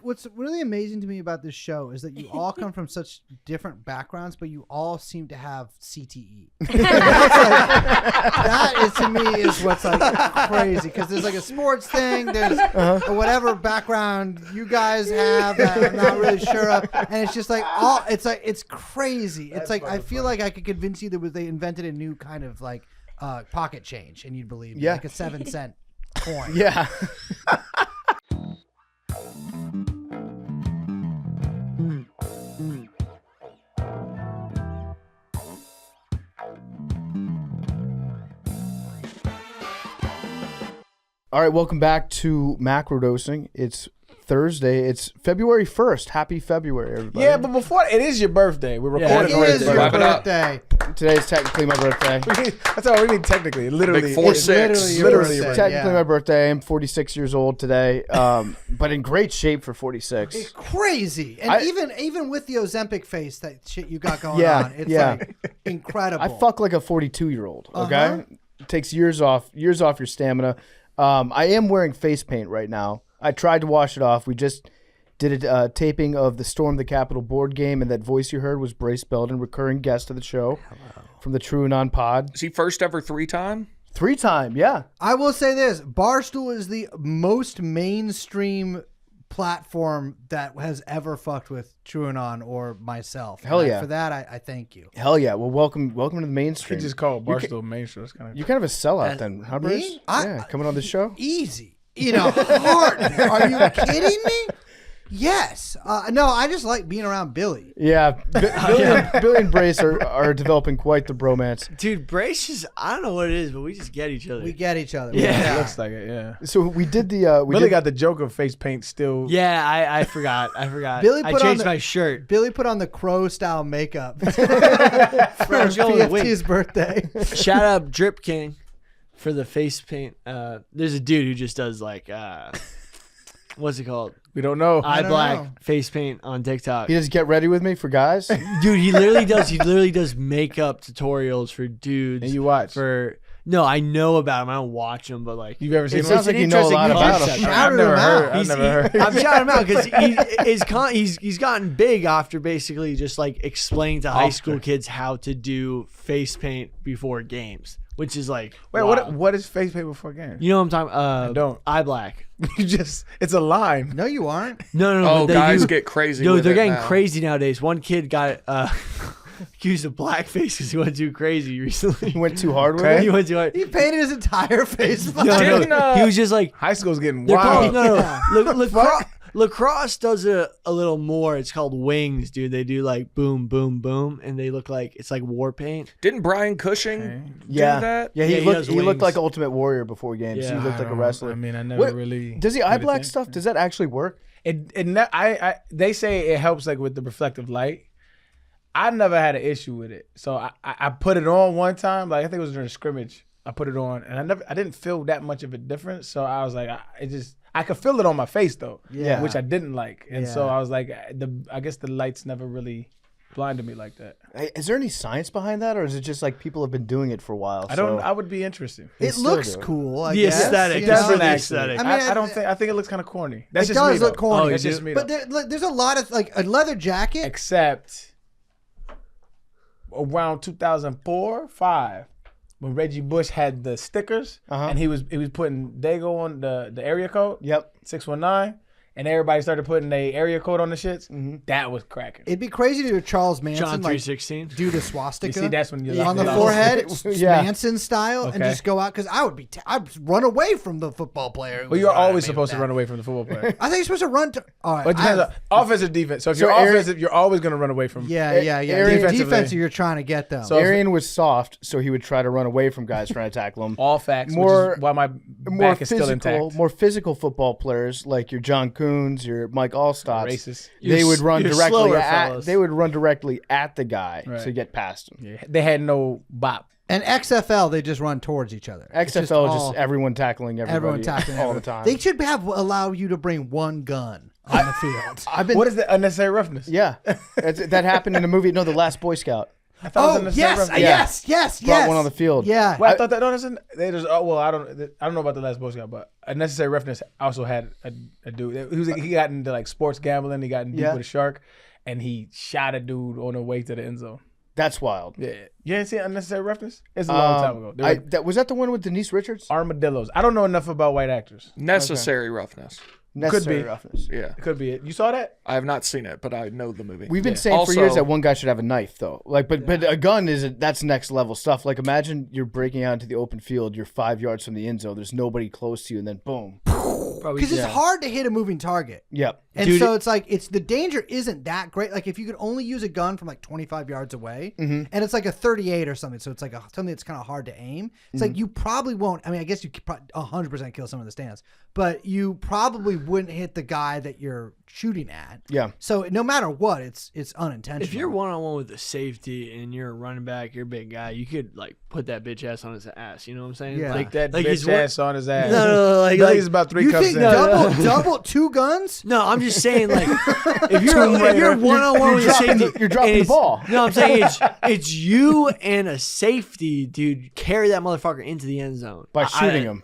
what's really amazing to me about this show is that you all come from such different backgrounds, but you all seem to have CTE. That is to me is what's like crazy because there's like a sports thing, there's whatever background you guys have that I'm not really sure of, and it's just like it's crazy. It's like I feel like I could convince you that they invented a new kind of like pocket change, and you'd believe me, like a 7-cent coin. Yeah. All right, welcome back to Macrodosing. It's Thursday. It's February 1st. Happy February, everybody. Yeah, but before it is your birthday. We're recording it is your birthday. Today is technically my birthday. That's all we mean technically. Literally. Big 4-6. Literally. Technically my birthday. I'm 46 years old today, but in great shape for 46. It's crazy. And even with the Ozempic face, that shit you got going on, it's like incredible. I fuck like a 42-year-old, okay? It takes years off your stamina. I am wearing face paint right now. I tried to wash it off. We just did a taping of the Storm the Capitol board game, and that voice you heard was Brace Beldon, recurring guest of the show. Hello. From the True Non Pod. Is he first ever 3-time? 3-time, yeah. I will say this. Barstool is the most mainstream platform that has ever fucked with TrueAnon or myself. Hell yeah. For that, I thank you. Hell yeah. Well, welcome to the mainstream. He just called Barstool mainstream. You're kind of a sellout then, huh, Bruce? Yeah, coming on the show? Easy. Hard. Are you kidding me? Yes. No, I just like being around Billy. Yeah. Billy and Brace are developing quite the bromance. Dude, Brace just, I don't know what it is, but we just get each other. We get each other. Yeah. It looks like it, yeah. So we did the... Billy got the joke of face paint still. Yeah, I forgot. Billy I changed my shirt. Billy put on the crow-style makeup for PFT's birthday. Shout out Drip King for the face paint. There's a dude who just does like... what's it called? We don't know. Eye black face paint on TikTok. He does Get Ready With Me for guys? Dude, he literally does makeup tutorials for dudes. And you watch? No, I know about him. I don't watch him, but like you've ever seen it him? sounds like you know a lot about him. I've never heard. I'm shouting him out because he's gotten big after basically just like explaining to high school kids how to do face paint before games, which is like wait, what is face paint before games? You know what I'm talking? I don't. Eye black. It's a line. No, you aren't. No. Oh, guys get crazy. No, with they're it getting now. crazy nowadays. One kid got accused of blackface because he went too crazy recently. He went too hard with it? He went too hard. He painted his entire face. No, he was just like high school's getting wild. Lacrosse does it a little more. It's called wings, dude. They do like boom, boom, boom, and they look like it's like war paint. Didn't Brian Cushing do that? Yeah, he looked like Ultimate Warrior before games. Yeah. He looked like a wrestler. I mean, I never really. Does the eye black stuff? Does that actually work? They say it helps like with the reflective light. I never had an issue with it, so I put it on one time. Like I think it was during a scrimmage. I put it on, and I didn't feel that much of a difference. So I was like, I could feel it on my face though, which I didn't like, and so I was like, I guess the lights never really blinded me like that. Is there any science behind that, or is it just like people have been doing it for a while? I would be interested. It looks cool. The aesthetic, definitely aesthetic. I think it looks kind of corny. That's it just does me, look corny. Oh, that's just me. But there's a lot of like a leather jacket, except around 2004-05. When Reggie Bush had the stickers and he was putting Dago on the area code. Yep. 619. And everybody started putting their area code on the shits. Mm-hmm. That was cracking. It'd be crazy to do Charles Manson. John 3:16. Do the swastika. You see, that's when you're on the forehead, Manson style, and just go out because I'd run away from the football player. Well, you're always supposed to run away from the football player. I think you're supposed to run. All right, but it depends on offensive, defense. So if you're offensive, you're always going to run away from. Yeah. Defensive, you're trying to get them. So Arian was soft, so he would try to run away from guys trying to tackle him. All facts. Which is why my back is still intact. More physical football players like your John Coons, your Mike Allstott, racist. They would run directly at the guy to get past him. Yeah. They had no bop. And XFL, they just run towards each other. XFL just everyone tackling everybody all the time. They should allow you to bring one gun on the field. What is the unnecessary roughness? Yeah, that happened in a movie. No, The Last Boy Scout. I thought it was Oh unnecessary roughness. yes. Brought one on the field. Yeah. Well, I thought that they just I don't know about the last Boy Scout, but unnecessary roughness also had a dude. He got into like sports gambling. He got in deep with a shark, and he shot a dude on the way to the end zone. That's wild. Yeah, you didn't see unnecessary roughness? It's a long time ago. Was that the one with Denise Richards? Armadillos. I don't know enough about white actors. Necessary roughness. Necessary be. roughness. Yeah. It could be it. You saw that? I have not seen it, but I know the movie. We've been saying for Also- years that one guy should have a knife, though. Like, but a gun that's next level stuff. Like, imagine you're breaking out into the open field, you're 5 yards from the end zone, there's nobody close to you, and then boom. Because it's hard to hit a moving target. Yep. And so it's like the danger isn't that great. Like if you could only use a gun from like 25 yards away, and it's like a 38 or something, so it's like something that's kind of hard to aim. It's like you probably won't. I mean, I guess you could 100% kill someone in the stands, but you probably wouldn't hit the guy that you're shooting at. Yeah. So no matter what, it's unintentional. If you're 1-on-1 with a safety and you're a running back, you're a big guy, you could like put that bitch ass on his ass. You know what I'm saying? Yeah. Like that like bitch he's ass on his ass. No, like Billy's about 3 you cups think in. double 2 guns? No, I'm just saying, like, if you're 1-on-1 with a safety, You're dropping and the ball. No, I'm saying it's you and a safety, dude. Carry that motherfucker into the end zone By shooting him.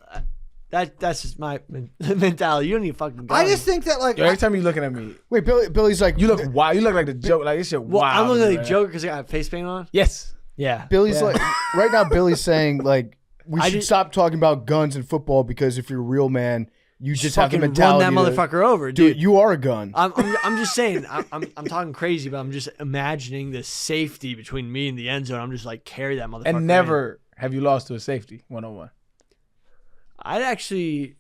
That's just my mentality. You don't need fucking gun. I just think that like Yo, every time you're looking at me, Wait, Billy's like, you look wild. You look like the joke. Like this shit well, wild. I'm looking like man. a joker because I got face paint on. Yes. Yeah, Billy's like, right now, Billy's saying, like, we I should just- stop talking about guns in football because if you're a real man, you just have the fucking mentality. run that motherfucker over, Dude, dude. you are a gun. I'm just saying. I'm talking crazy, but I'm just imagining the safety between me and the end zone. I'm just like carry that motherfucker. And never have you lost to a safety 1-on-1. I'd actually,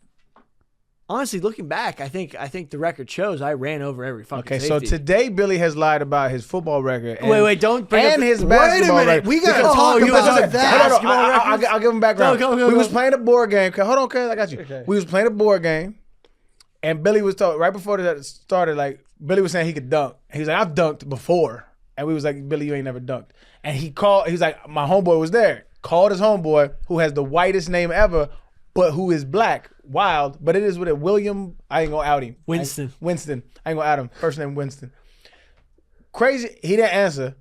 honestly, looking back, I think the record shows I ran over every fucking Okay, safety. so today Billy has lied about his football record. And, Wait, don't bring and up his Wait a basketball minute, record. we gotta Because- talk you about listen, that. Hold on, Basketball records? I'll give him background. Go, we was go. playing a board game. Hold on, cuz I got you. Okay. We was playing a board game, and Billy was told right before that started. Like Billy was saying he could dunk. He was like, I've dunked before, and we was like, Billy, you ain't never dunked. And he called. He was like, my homeboy was there. Called his homeboy, who has the whitest name ever, but who is black. Wild, but it is with it. William. I ain't gonna out him. Winston. Winston. I ain't gonna out him. First name Winston. Crazy. He didn't answer.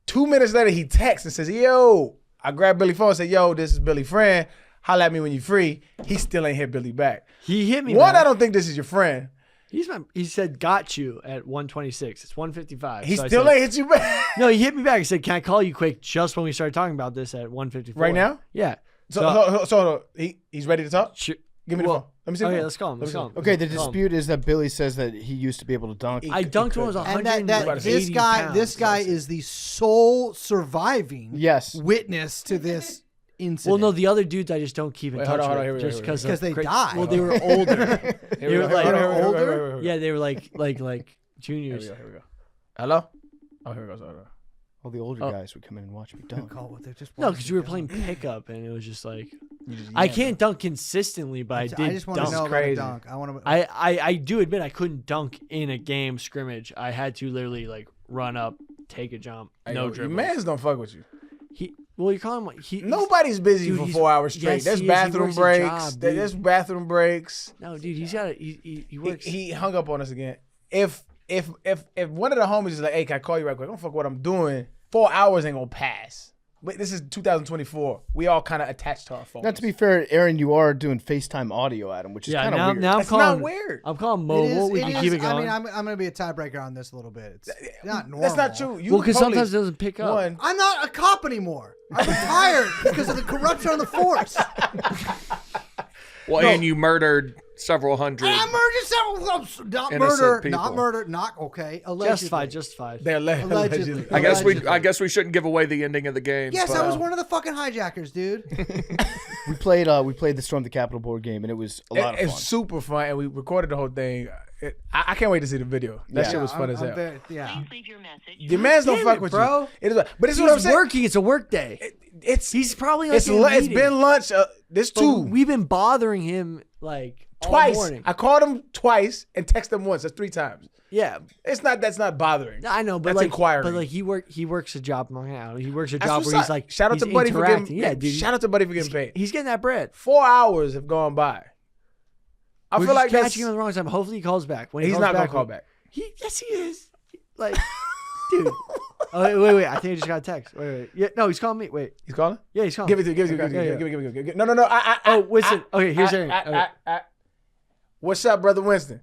2 minutes later, he texts and says, yo, I grabbed Billy's phone and said, yo, this is Billy friend. Holla at me when you free. He still ain't hit Billy back. He hit me. One, back. I don't think this is your friend. He said got you at 126. It's 155. He So I still said- ain't hit you back. No, he hit me back. He said, "Can I call you quick?" Just when we started talking about this at 154. Right now? Yeah. So he's ready to talk? Sure. Give me the Well, phone. Let me see the Okay, phone. let's call him. Let's call him. Okay, the Call him. dispute is that Billy says that he used to be able to dunk. I dunked when I was And 180 this guy pounds. is the sole surviving Yes. witness to this incident. Well, no, the other dudes I just don't keep in Wait, touch hold on, with here we go, just here we go. because Because they died. Well, they were older. Here we They were go, like here we go, here we go, older? here we go. Yeah, they were like juniors. Here we go. Hello? Oh, here we go. Sorry. All the older Oh. guys would come in and watch me dunk. They're just No, because we were playing pickup, and it was just like I can't dunk consistently, but I did. I just want to dunk. know about crazy. a dunk. I want to. I do admit I couldn't dunk in a game scrimmage. I had to literally like run up, take a jump, no Your dribble. mans don't fuck with you. Well, you call him he. Nobody's busy Dude, for he's- 4 hours straight. yes, There's he is. He bathroom works a breaks. job, dude. There's bathroom breaks. No, dude, he's got he works. He hung up on us again. If one of the homies is like, hey, can I call you right quick? I don't fuck what I'm doing. 4 hours ain't gonna pass. But this is 2024. We all kind of attached to our phones. Not to be fair, Aaron, you are doing FaceTime audio at him, which is yeah, kind of now weird. now I'm That's calling. not weird. I'm calling It mobile. is- We it can is- keep it going. I mean, I'm going to be a tiebreaker on this a little bit. It's not normal. That's not true. You well, because police- sometimes it doesn't pick up. One, I'm not a cop anymore. I'm retired because of the corruption on the force. Well, and you murdered several hundred. I murdered several. Not Innocent murder. people. Not murder. Not okay. Allegedly. Justified. they're Allegedly. I guess Allegedly. I guess we shouldn't give away the ending of the game. Yes, but, I was one of the fucking hijackers, dude. We played the Storm the Capitol board game, and it was a lot of It's fun. super fun, and we recorded the whole thing. I can't wait to see the video. That Yeah. shit was fun as hell. Yeah. Please leave your message. The mans don't Damn fuck it, with bro. you. It is, but this is what I'm He's saying. working. It's a work day. It's He's probably like it's in a it's meeting. been lunch. This But too We've been bothering him like all twice. morning. I called him twice and texted him once. That's 3 times. Yeah, That's not bothering. I know, but That's like, inquiring. but like he works a job. He works a That's job what's where he's up. like, shout out he's to Buddy for interacting. getting Yeah, dude. Shout out to Buddy for getting paid. He's getting that bread. 4 hours have gone by. I We're feel just like that's catching him at the wrong time. Hopefully he calls back. When he he's calls not gonna back, call back. Yes, he is. Like, dude, Oh, wait. I think I just got a text. Wait. Yeah, no, he's calling me. Wait. He's calling? Yeah, he's calling. Give it to give it. No. Oh, Winston. Okay, here's Arian. Okay. What's up, brother Winston?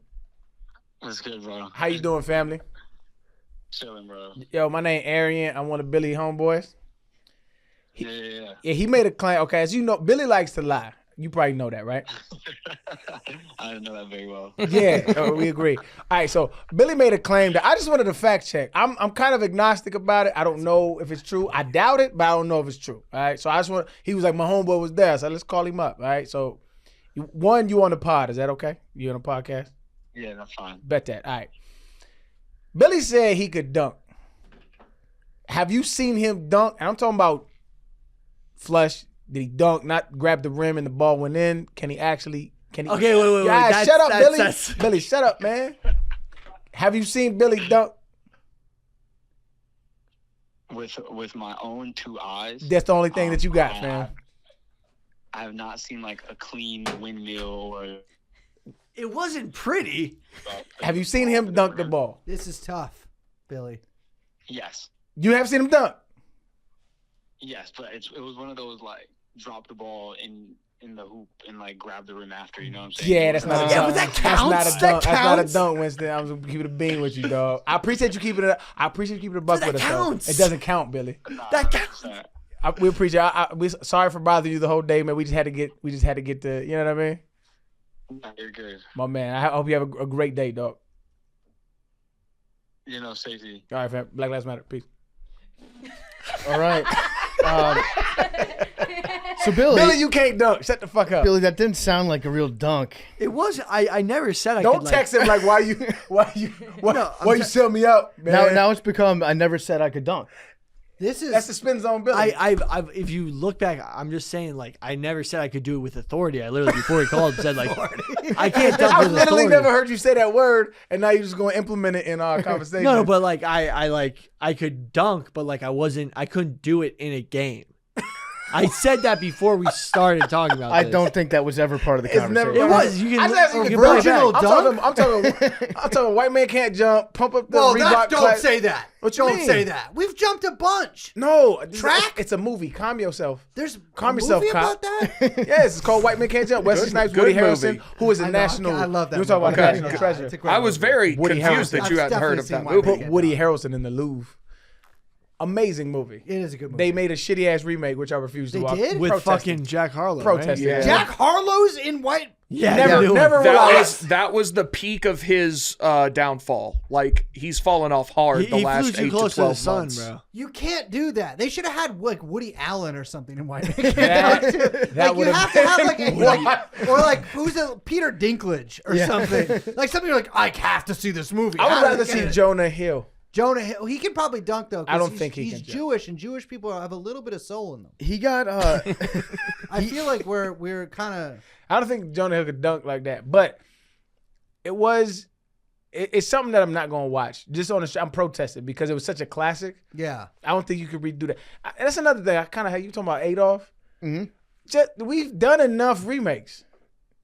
What's good, bro? How you doing, family? Chilling, bro. Yo, my name Arian. I'm one of Billy homeboys. Yeah. Yeah, he made a claim. Okay, as you know, Billy likes to lie. You probably know that, right? I know that very well. Yeah, we agree. All right, so Billy made a claim that I just wanted to fact check. I'm kind of agnostic about it. I don't know if it's true. I doubt it, but I don't know if it's true. All right, so I just want. He was like, my homeboy was there, so let's call him up. All right, so you on the pod? Is that okay? You on the podcast? Yeah, that's fine. Bet that. All right. Billy said he could dunk. Have you seen him dunk? And I'm talking about flush. Did he dunk? Not grab the rim and the ball went in? Can he actually? Can he? Okay, wait. Yeah, shut up, Billy. Billy, shut up, man. Have you seen Billy dunk? With my own 2 eyes. That's the only thing that you got, man. I have not seen like a clean windmill or. It wasn't pretty. Have you seen him dunk the ball? This is tough, Billy. Yes. You have seen him dunk? Yes, but it was one of those like drop the ball in the hoop and like grab the rim after. You know what I'm saying? Yeah, that's not a dunk. Yeah, but that counts. That's not a dunk. That That's not a counts. dunk, Winston. I'm gonna keep it a bean with you, dog. I appreciate you keeping it. I appreciate you keeping it a buck But with that us, though. counts. It doesn't count, Billy. Nah, That 100%. We appreciate. We sorry for bothering you the whole day, man. We just had to get the. You know what I mean? Nah, you're good. My man. I hope you have a great day, dog. You know, safety. All right, fam. Black Lives Matter. Peace. All right. So Billy, you can't dunk. Shut the fuck up. Billy, that didn't sound like a real dunk. It was. I never said I Don't could. text him like why you sell me out, man. Now it's become. I never said I could dunk. This is That's the spin zone, Billy. I've if you look back, I'm just saying like I never said I could do it with authority. I literally before he called said like I can't dunk I've with literally authority. never heard you say that word, and now you're just going to implement it in our conversation. No, but like I could dunk, but like I couldn't do it in a game. I said that before we started talking about I this. don't think that was ever part of the It's conversation. never- It was. You I can, just asked you you to can play play it back. back. I'm talking white man can't jump, pump up the well, Reebok. don't say that. What you don't mean? say that. We've jumped a bunch. No. Track? It's a movie. Calm yourself. There's Calm a yourself, movie cop. about that. Yes, it's called White Man Can't Jump. Wesley Snipes, good Woody movie. Harrelson, who is a I know, national. I love that. You were talking about movie. a Okay. national Yeah, treasure. it's a great I was movie. very Woody confused Harrelson. that you I've hadn't heard definitely of seen that White movie. Man Put Can't Woody Jump. Harrelson in the Louvre. Amazing movie. It is a good movie. They made a shitty ass remake, which I refused to They watch. did? with Protesting. fucking Jack Harlow. Protesting. Right? Jack Harlow's in White. Yeah, Never yeah. will That was the peak of his downfall. Like he's fallen off hard He the flew last too 8 to close 12 to the sun, months. bro. You can't do that. They should have had like Woody Allen or something in White Man Can't That- Jump, too. that Like you would've have to have like, been or like who's the Peter Dinklage or something. Like something you're like I have to see this movie. I would How do rather I get see it? Jonah Hill. Jonah Hill. He can probably dunk though. 'cause I don't he's- think he he's can jump. Jewish, and Jewish people have a little bit of soul in them. He got. I feel like we're kind of. I don't think Jonah Hill could dunk like that, but it's something that I'm not gonna watch. Just on the show, I'm protesting because it was such a classic. Yeah. I don't think you could redo that. That's another thing. I kind of you talking about Adolf. Mhm. We've done enough remakes.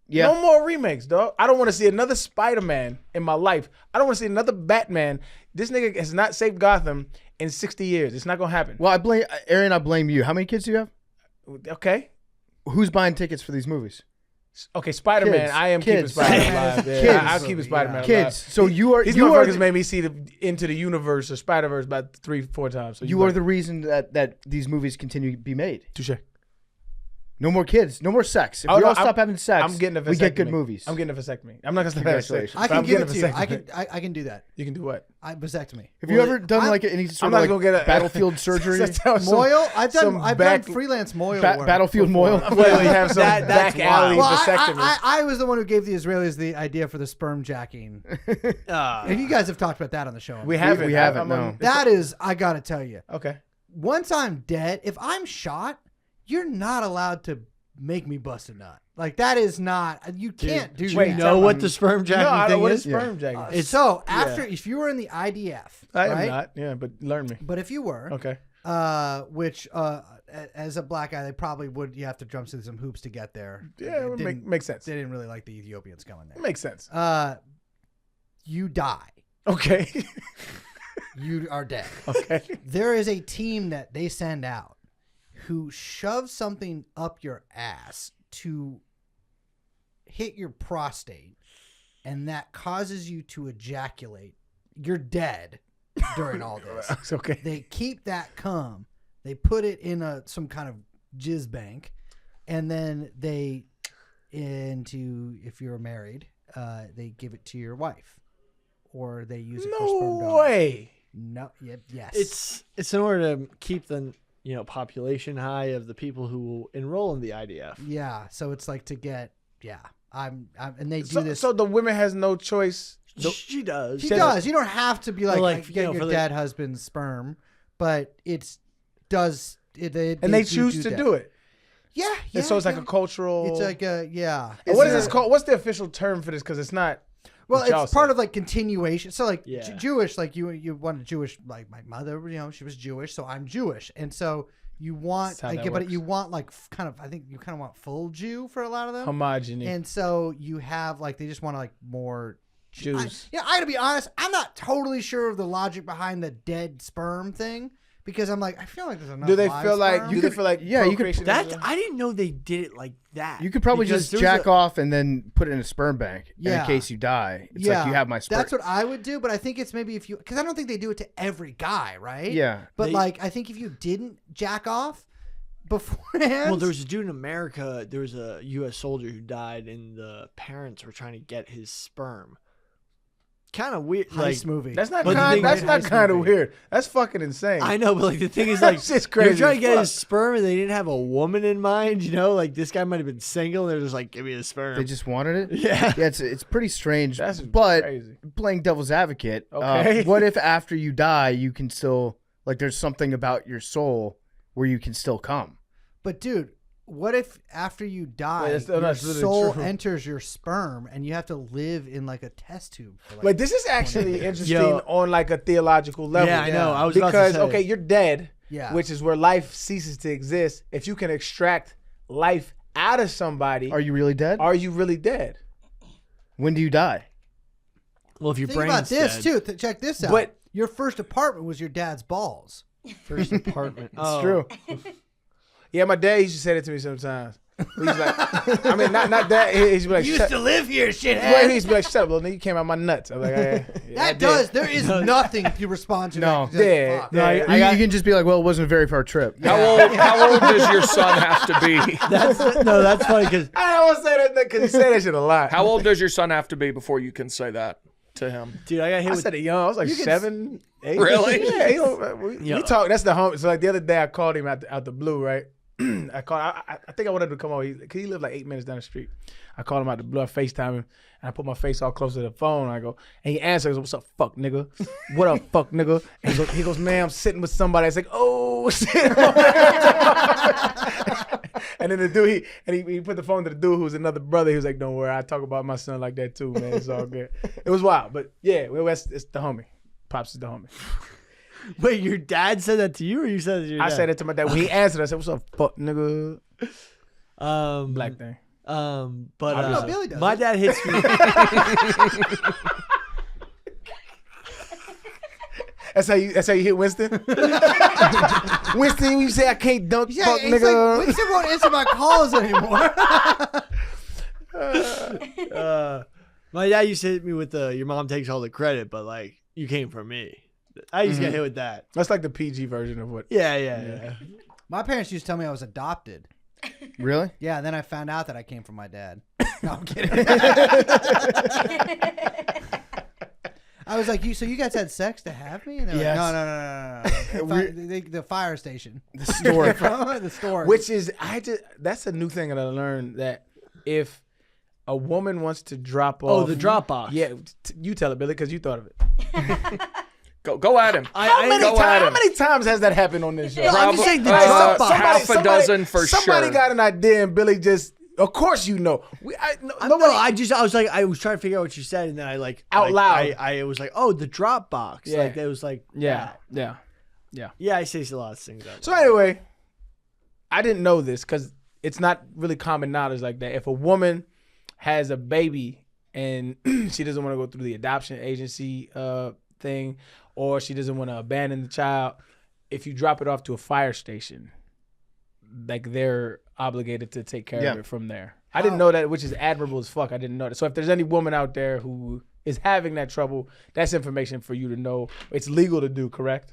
Yeah. No more remakes, dog. I don't want to see another Spider-Man in my life. I don't want to see another Batman. This nigga has not saved Gotham in 60 years. It's not gonna happen. Well, I blame Arian. I blame you. How many kids do you have? Okay. Who's buying tickets for these movies? Okay, Spider-Man. Kids. I am Kids. keeping Spider-Man alive. Yeah, Kids. I'll keep Spider-Man alive. Kids. So you are. These You are. motherfuckers made me see the Into the Universe or Spider-Verse about 3-4 times. So You are the reason that these movies continue to be made. touche. No more kids. No more sex. If Oh, we no, all stop having sex, I'm getting a vasectomy. we get good movies. I'm getting a vasectomy. I'm not gonna stop having sex. Congratulations. I but can I'm give it getting to a you. vasectomy. I can do that. You can do what? Vasectomy. Have you ever done like any sort not of like gonna get a- battlefield surgery? Moil? I've some done back- freelance moil work. Battlefield before. moil? Well, you have some That's back alley Well, vasectomy. I was the one who gave the Israelis the idea for the sperm jacking. And you guys have talked about that on the show. we haven't. we haven't, I'm on- no. That is, I gotta tell you, Okay. once I'm dead, if I'm shot, you're not allowed to make me bust a nut. Like that is not. You can't do Do that. you know what the sperm jacking No, I don't. thing What is? is sperm jacking? It's so after if you were in the IDF, I am right? not. Yeah, but learn me. But if you were, Okay. which as a black guy, they probably would. You have to jump through some hoops to get there. Yeah, it Didn't- makes sense. They didn't really like the Ethiopians going there. Makes sense. You die. Okay. you are dead. Okay. There is a team that they send out who shoves something up your ass to hit your prostate, and that causes you to ejaculate. You're dead during all this. It's okay. They keep that cum. They put it in some kind of jizz bank, and then if you're married, they give it to your wife, or they use it for sperm No donor. way. No. Yes. It's in order to keep the population high of the people who will enroll in the IDF. Yeah. So it's like to get. Yeah. And they do So, this. so the women has no choice. She does. She does. You don't have to be like get your for the- dead husband's sperm, but it does. And they choose to that. do it. Yeah. And so it's like a cultural. It's like a yeah. And what is this called? What's the official term for this? Because it's not. Well, what y'all it's part say. of like continuation. So like Yeah. Jewish, like you want a Jewish, like my mother, she was Jewish, so I'm Jewish, and so you want, That's how that but works. you want like kind of, I think you kind of want full Jew for a lot of them, Homogeny. and so you have like they just want to like more Jews. I gotta be honest, I'm not totally sure of the logic behind the dead sperm thing because I'm like I feel like there's enough. Do they live feel like? sperm. Do they feel like? yeah, you could- procreation is That I didn't know they did it like that. You could probably Because just there's jack a- off and then put it in a sperm bank. And Yeah. in case you die, it's yeah, like you have my sperm. That's what I would do, but I think it's maybe because I don't think they do it to every guy, right? Yeah. But They- like, I think if you didn't jack off beforehand, Well, there was a dude in America. There was a U.S. soldier who died, and the parents were trying to get his sperm. Kind of weird. Like, heist movie. That's not But the kind. thing That's is- not kind of movie. weird. That's fucking insane. I know, but like the thing is, like, That's just they're crazy trying to as get his fuck. sperm, and they didn't have a woman in mind. Like this guy might have been single. And they're just like, give me his sperm. They just wanted it. Yeah. Yeah, it's pretty strange. That's but crazy. playing devil's advocate. Okay. What if after you die, you can still like? There's something about your soul where you can still come. But dude, what if after you die, Wait, that's your literally soul true. enters your sperm and you have to live in like a test tube? For like, Like this is actually interesting Yo. on like a theological level. Yeah, I know. I was because about to say. okay, you're dead. Yeah. Which is where life ceases to exist. If you can extract life out of somebody, Are you really dead? are you really dead? When do you die? Well, if your think brain's about this dead, too. Check this out. But- your first apartment was your dad's balls. first apartment. It's true. Yeah, my dad used to say that to me sometimes. He's like, I mean, not that. He's like, You shut, used to live here, well, shithead. he used to be like, shut up, little nigga, you came out my nuts. I'm like, yeah, I That did. does. There is nothing to respond to. No. that. Just, Yeah, fuck. yeah. You can just be like, well, it wasn't a very far trip. How old does your son have to be? That's funny because I don't want to say that because he say that shit a lot. How old does your son have to be before you can say that to him? dude, I got hit I with. said it young. I was like You can 7, 8. Really? Yeah. We Yeah. talk. That's the home. So like the other day, I called him out the blue, right? I think I wanted to come over because he lived like 8 minutes down the street. I called him out the blue. I FaceTime him, and I put my face all close to the phone. And I go, and he answers, "What's up, fuck nigga? What up, fuck nigga?" And he goes, "Man, I'm sitting with somebody." I was like, "Oh shit!" And then the dude, he put the phone to the dude who's another brother. He was like, "Don't worry, I talk about my son like that too, man. It's all good." It was wild, but yeah, it's the homie. Pops is the homie. Wait, your dad said that to you, or you said it to your I dad? said it to my dad when he answered. I said, "What's up, fuck nigga?" Black thing. But No, Billy does my it. dad hits me. That's how you hit Winston. Winston, you say I can't dunk, Yeah, fuck it's nigga. like Winston won't answer my calls anymore. My dad used to hit me with your mom takes all the credit, but like you came from me. I used to get hit with that. That's like the PG version of what. Yeah. My parents used to tell me I was adopted. Really? Yeah, and then I found out that I came from my dad. No, I'm kidding. I was like, so you guys had sex to have me? And they're Yes. like, no. The fire station. The store. The store. Which is, that's a new thing that I learned, that if a woman wants to drop off. Oh, the drop box. Yeah, you tell it, Billy, because you thought of it. Go at him. How Go at him. many times has that happened on this show? I'm just saying the Uh, drop box. half a dozen for somebody sure. got an idea, and Billy just. Of course, you know. Nobody. I was like, I was trying to figure out what you said, and then I like Out loud. I was like, oh, the drop box. Yeah. Like it was like, Yeah. yeah. I say a lot of things. Out So loud. anyway, I didn't know this because it's not really common knowledge like that. If a woman has a baby and she doesn't want to go through the adoption agency thing, or she doesn't want to abandon the child, if you drop it off to a fire station, like they're obligated to take care of it from there. I didn't know that, which is admirable as fuck. I didn't know that. So if there's any woman out there who is having that trouble, that's information for you to know. It's legal to do, correct?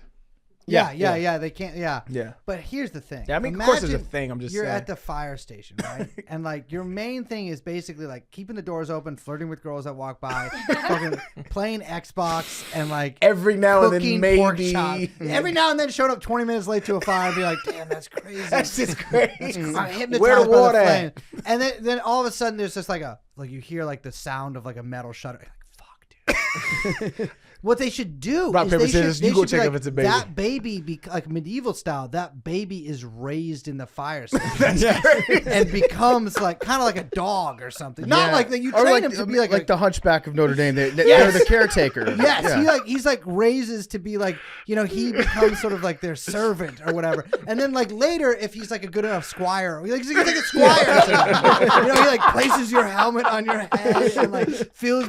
Yeah. They can't. Yeah. Yeah. But here's the thing. Yeah, I mean, of course there's a thing. I'm just you're saying. at the fire station, right? And like your main thing is basically like keeping the doors open, flirting with girls that walk by, fucking playing Xbox, and like every now and then cooking pork maybe. chop. Every now and then showing up 20 minutes late to a fire and be like, damn, that's crazy. That's just crazy. I'm hypnotized Where the by water the at? flame. And then all of a sudden there's just like you hear like the sound of like a metal shutter. Like, fuck, dude. What they should do Rock, is paper, they scissors, should, you they go should be check like, if it's a baby. That baby, like medieval style, that baby is raised in the fire station and becomes like kind of like a dog or something. Not like that you Or train him to be like the Hunchback of Notre Dame. They're Yes. the caretaker. Yes, Yeah. he's like raises to be like, he becomes sort of like their servant or whatever. And then like later, if he's like a good enough squire, he's like a squire. He like places your helmet on your head and like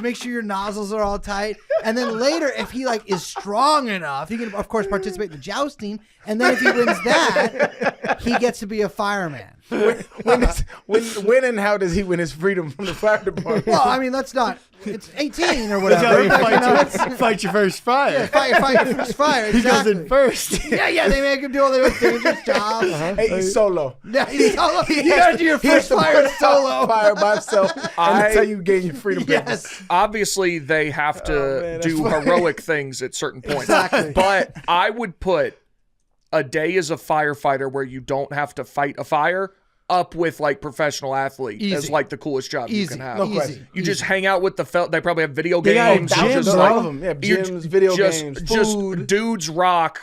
makes sure your nozzles are all tight. And then later, if he like is strong enough, he can of course participate in the jousting. And then if he wins that, he gets to be a fireman. When and how does he win his freedom from the fire department? Well, I mean, it's 18 or whatever. Fight your first fire. Fight your first fire. Exactly. He goes in first. Yeah, they make him do all the dangerous jobs. Hey, he's solo. Yeah, he's solo. You gotta do your first fire solo. Fire by himself. And that's how you gain your freedom. Yes. Obviously, they have to do heroic things at certain points. Exactly. But I would put a day as a firefighter where you don't have to fight a fire up with like professional athlete Easy. as like the coolest job you can have. No question. You just hang out with the they probably have video They got games. gyms, Just bro. All of them. Yeah, gyms, video games, just food. dudes rock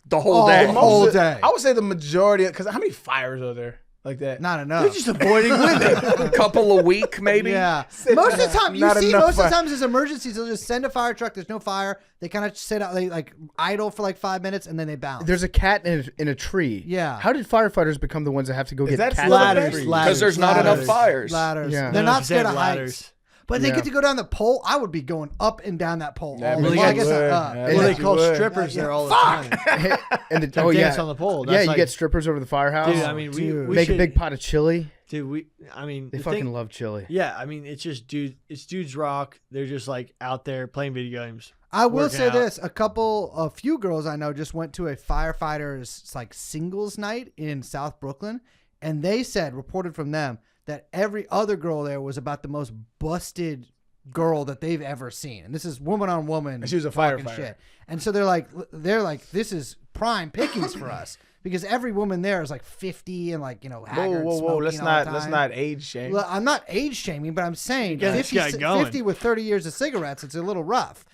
the whole Oh, day. the whole day. I would say the majority, because how many fires are there like that? Not enough. You're just avoiding women. A couple a week, maybe. Yeah. Most of the time, Not enough most of the fire. times there's emergencies. They'll just send a fire truck. There's no fire. They kind of sit out, they like idle for like 5 minutes and then they bounce. There's a cat in a tree. Yeah. How did firefighters become the ones that have to go get that cats? still a out of the thing? trees? Because there's not enough fires. Ladders. Yeah. They're not scared of ladders. heights. But they Yeah. get to go down the pole. I would be going up and down that pole. Yeah, all but day. you Well, I guys guess would. not. Yeah. Well, they you call would. strippers there all the time. And the, Dance on the pole. Yeah, That's you like- get strippers over the firehouse. Dude, I mean, we make should, a big pot of chili. Dude, I mean, They the fucking thing- love chili. Yeah, I mean, it's just dudes rock. They're just like out there playing video games. I will working say out. this: a few girls I know just went to a firefighters like singles night in South Brooklyn, and they reported from them that every other girl there was about the most busted girl that they've ever seen, and this is woman on woman. And she was a fucking firefighter. shit. And so they're like, this is prime pickings for us because every woman there is like 50 and like haggard, Whoa! smoking Let's all the not time. age shame. Well, I'm not age shaming, but I'm saying Get this 50, guy going. 50 with 30 years of cigarettes, it's a little rough.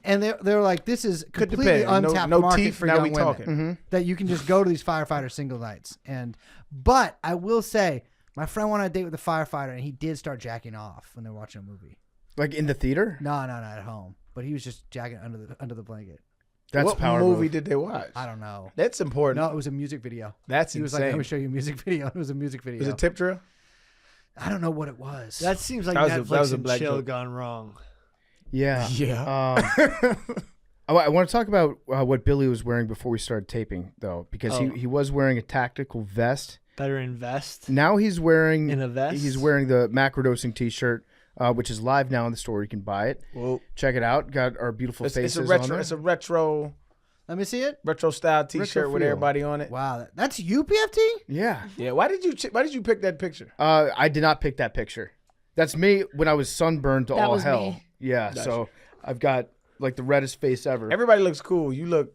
And they're like, this is Could completely depend. untapped No market teeth, for now young we women. talking. That you can just go to these firefighter single nights. But I will say, my friend went on a date with a firefighter, and he did start jacking off when they were watching a movie. Like in the theater? No, at home. But he was just jacking under the blanket. That's what power movie move. did they watch? I don't know. That's important. No, it was a music video. That's He was insane. like, let me show you a music video. It was a music video. Was it Tip Drill? I don't know what it was. That seems like That Netflix was a and black chill joke. gone wrong. Yeah. Yeah. I want to talk about what Billy was wearing before we started taping, though, because Oh. he was wearing a tactical vest. Better invest. Now he's wearing In a vest? He's wearing the Macrodosing T-shirt, which is live now in the store. You can buy it. Well, Check it out. Got our beautiful it's faces a on retro. there. It's a retro Let me see it. style T-shirt with feel. everybody on it. Wow, that's you, PFT? Yeah. Yeah. Why did you pick that picture? I did not pick that picture. That's me when I was sunburned to That all was hell. me. Yeah. So I've got like the reddest face ever. Everybody looks cool. You look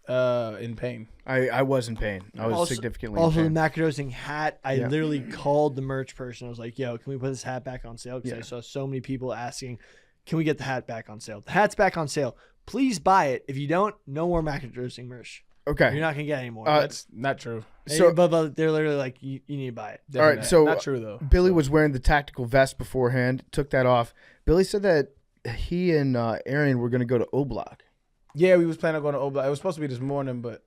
in pain. I was in pain. I was Also- significantly Also, in the pain. Macrodosing hat, I Yeah. literally called the merch person. I was like, yo, can we put this hat back on sale? Because Yeah. I saw so many people asking, can we get the hat back on sale? The hat's back on sale. Please buy it. If you don't, no more Macrodosing merch. Okay. You're not going to get any more. That's not true. So- but they're literally like, you need to buy it. All right, Definitely so not true though. Billy was wearing the tactical vest beforehand, took that off. Billy said that he and Arian were going to go to Oblak. Yeah, we was planning on going to Oblak. It was supposed to be this morning, but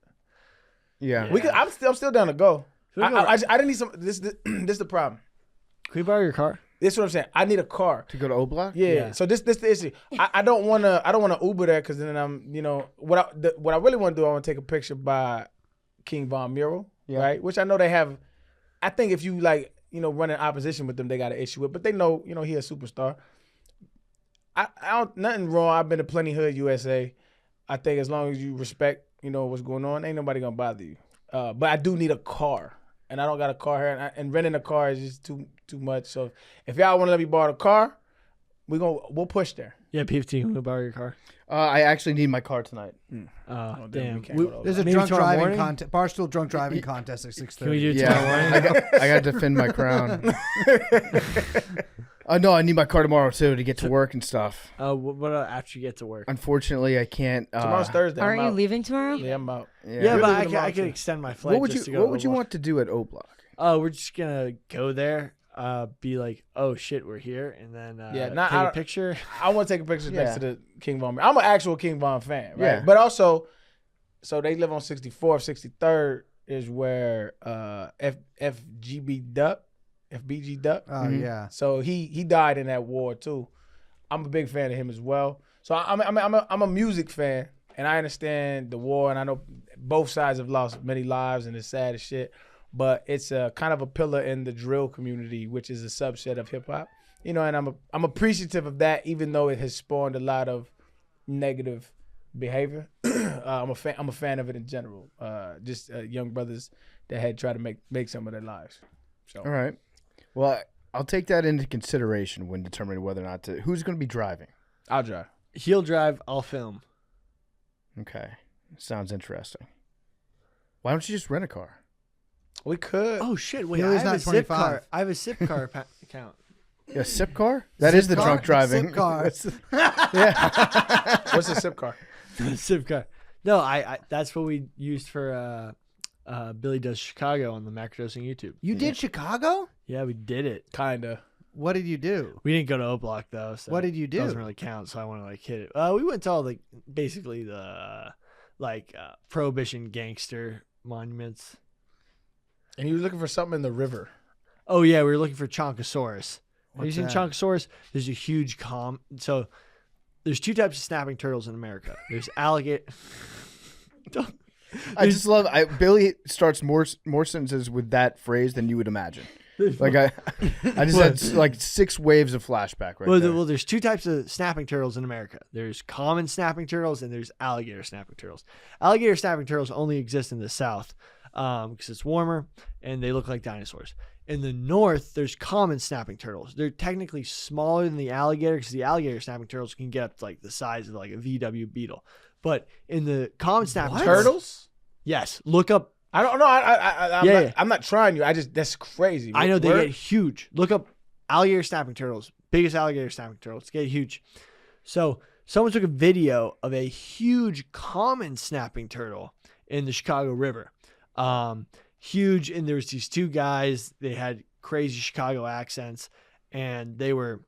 Yeah. we could. I'm still down to go. we go- I didn't need some. This is the problem. Can we borrow your car? This is what I'm saying. I need a car. To go to O Block? Yeah. So this the issue. I don't wanna Uber there because then I'm what I really want to do. I want to take a picture by King Von mural, right? Which I know they have. I think if you run in opposition with them, they got an issue with. But they know he a superstar. I don't nothing wrong. I've been to plenty hood USA. I think as long as you respect what's going on, ain't nobody gonna bother you. But I do need a car, and I don't got a car here, and renting a car is just too much. So if y'all want to let me borrow the car, we'll push there. Yeah, PFT, can we borrow your car? I actually need my car tonight. Damn. There's a Maybe drunk tomorrow driving morning? contest, Barstool drunk driving contest at 6:30. Can we do it tomorrow morning? I got to defend my crown. No, I need my car tomorrow too to get to work and stuff. What after you get to work? Unfortunately, I can't. Tomorrow's Thursday. Aren't I'm you out. leaving tomorrow? Yeah, I'm out. Yeah, We're but leaving I tomorrow, could too. extend my flight. What just to go would to you O Block. want to do at O Block? Oh, we're just gonna go there, be like, oh shit, we're here, and then take a picture. I want to take a picture next to the King Von. I'm an actual King Von fan, right? Yeah. But also, so they live on 64th, 63rd is where FBG Duck. Oh yeah. So he died in that war too. I'm a big fan of him as well. So I'm a music fan, and I understand the war, and I know both sides have lost many lives, and it's sad as shit. But it's a kind of a pillar in the drill community, which is a subset of hip hop. And I'm appreciative of that, even though it has spawned a lot of negative behavior. I'm a fan of it in general. Just young brothers that had tried to make some of their lives. So. All right. Well, I'll take that into consideration when determining whether or not to. Who's going to be driving? I'll drive. He'll drive. I'll film. Okay. Sounds interesting. Why don't you just rent a car? We could. Oh shit! Wait, Billy's I have not a zip 25. car. I have a zip car account. A SIP car? That is the car? drunk driving. Zip car. What's a SIP car? Zip car. No, I that's what we used for Billy Does Chicago on the Macrodosing YouTube. You did Chicago? Yeah, we did it. Kinda. What did you do? We didn't go to O Block though. So What did you do? Doesn't really count. So I want to hit it. We went to all basically the Prohibition gangster monuments. And you were looking for something in the river. Oh yeah, we were looking for Chonkosaurus. Have you What's seen that? Chonkosaurus? There's a huge So there's two types of snapping turtles in America. There's alligator. I just love. Billy starts more sentences with that phrase than you would imagine. Like I just had like 6 waves of flashback right there. Well, there's two types of snapping turtles in America. There's common snapping turtles and there's alligator snapping turtles. Alligator snapping turtles only exist in the South because it's warmer and they look like dinosaurs. In the North, there's common snapping turtles. They're technically smaller than the alligator because the alligator snapping turtles can get up to like the size of like a VW Beetle. But in the common snapping Turtles? yes, look up. I don't know. Yeah. I'm not trying you. That's crazy. I know they Where- get huge. Look up alligator snapping turtles. Biggest alligator snapping turtles get huge. So someone took a video of a huge common snapping turtle in the Chicago River. Huge, and there was these 2 guys. They had crazy Chicago accents, and they were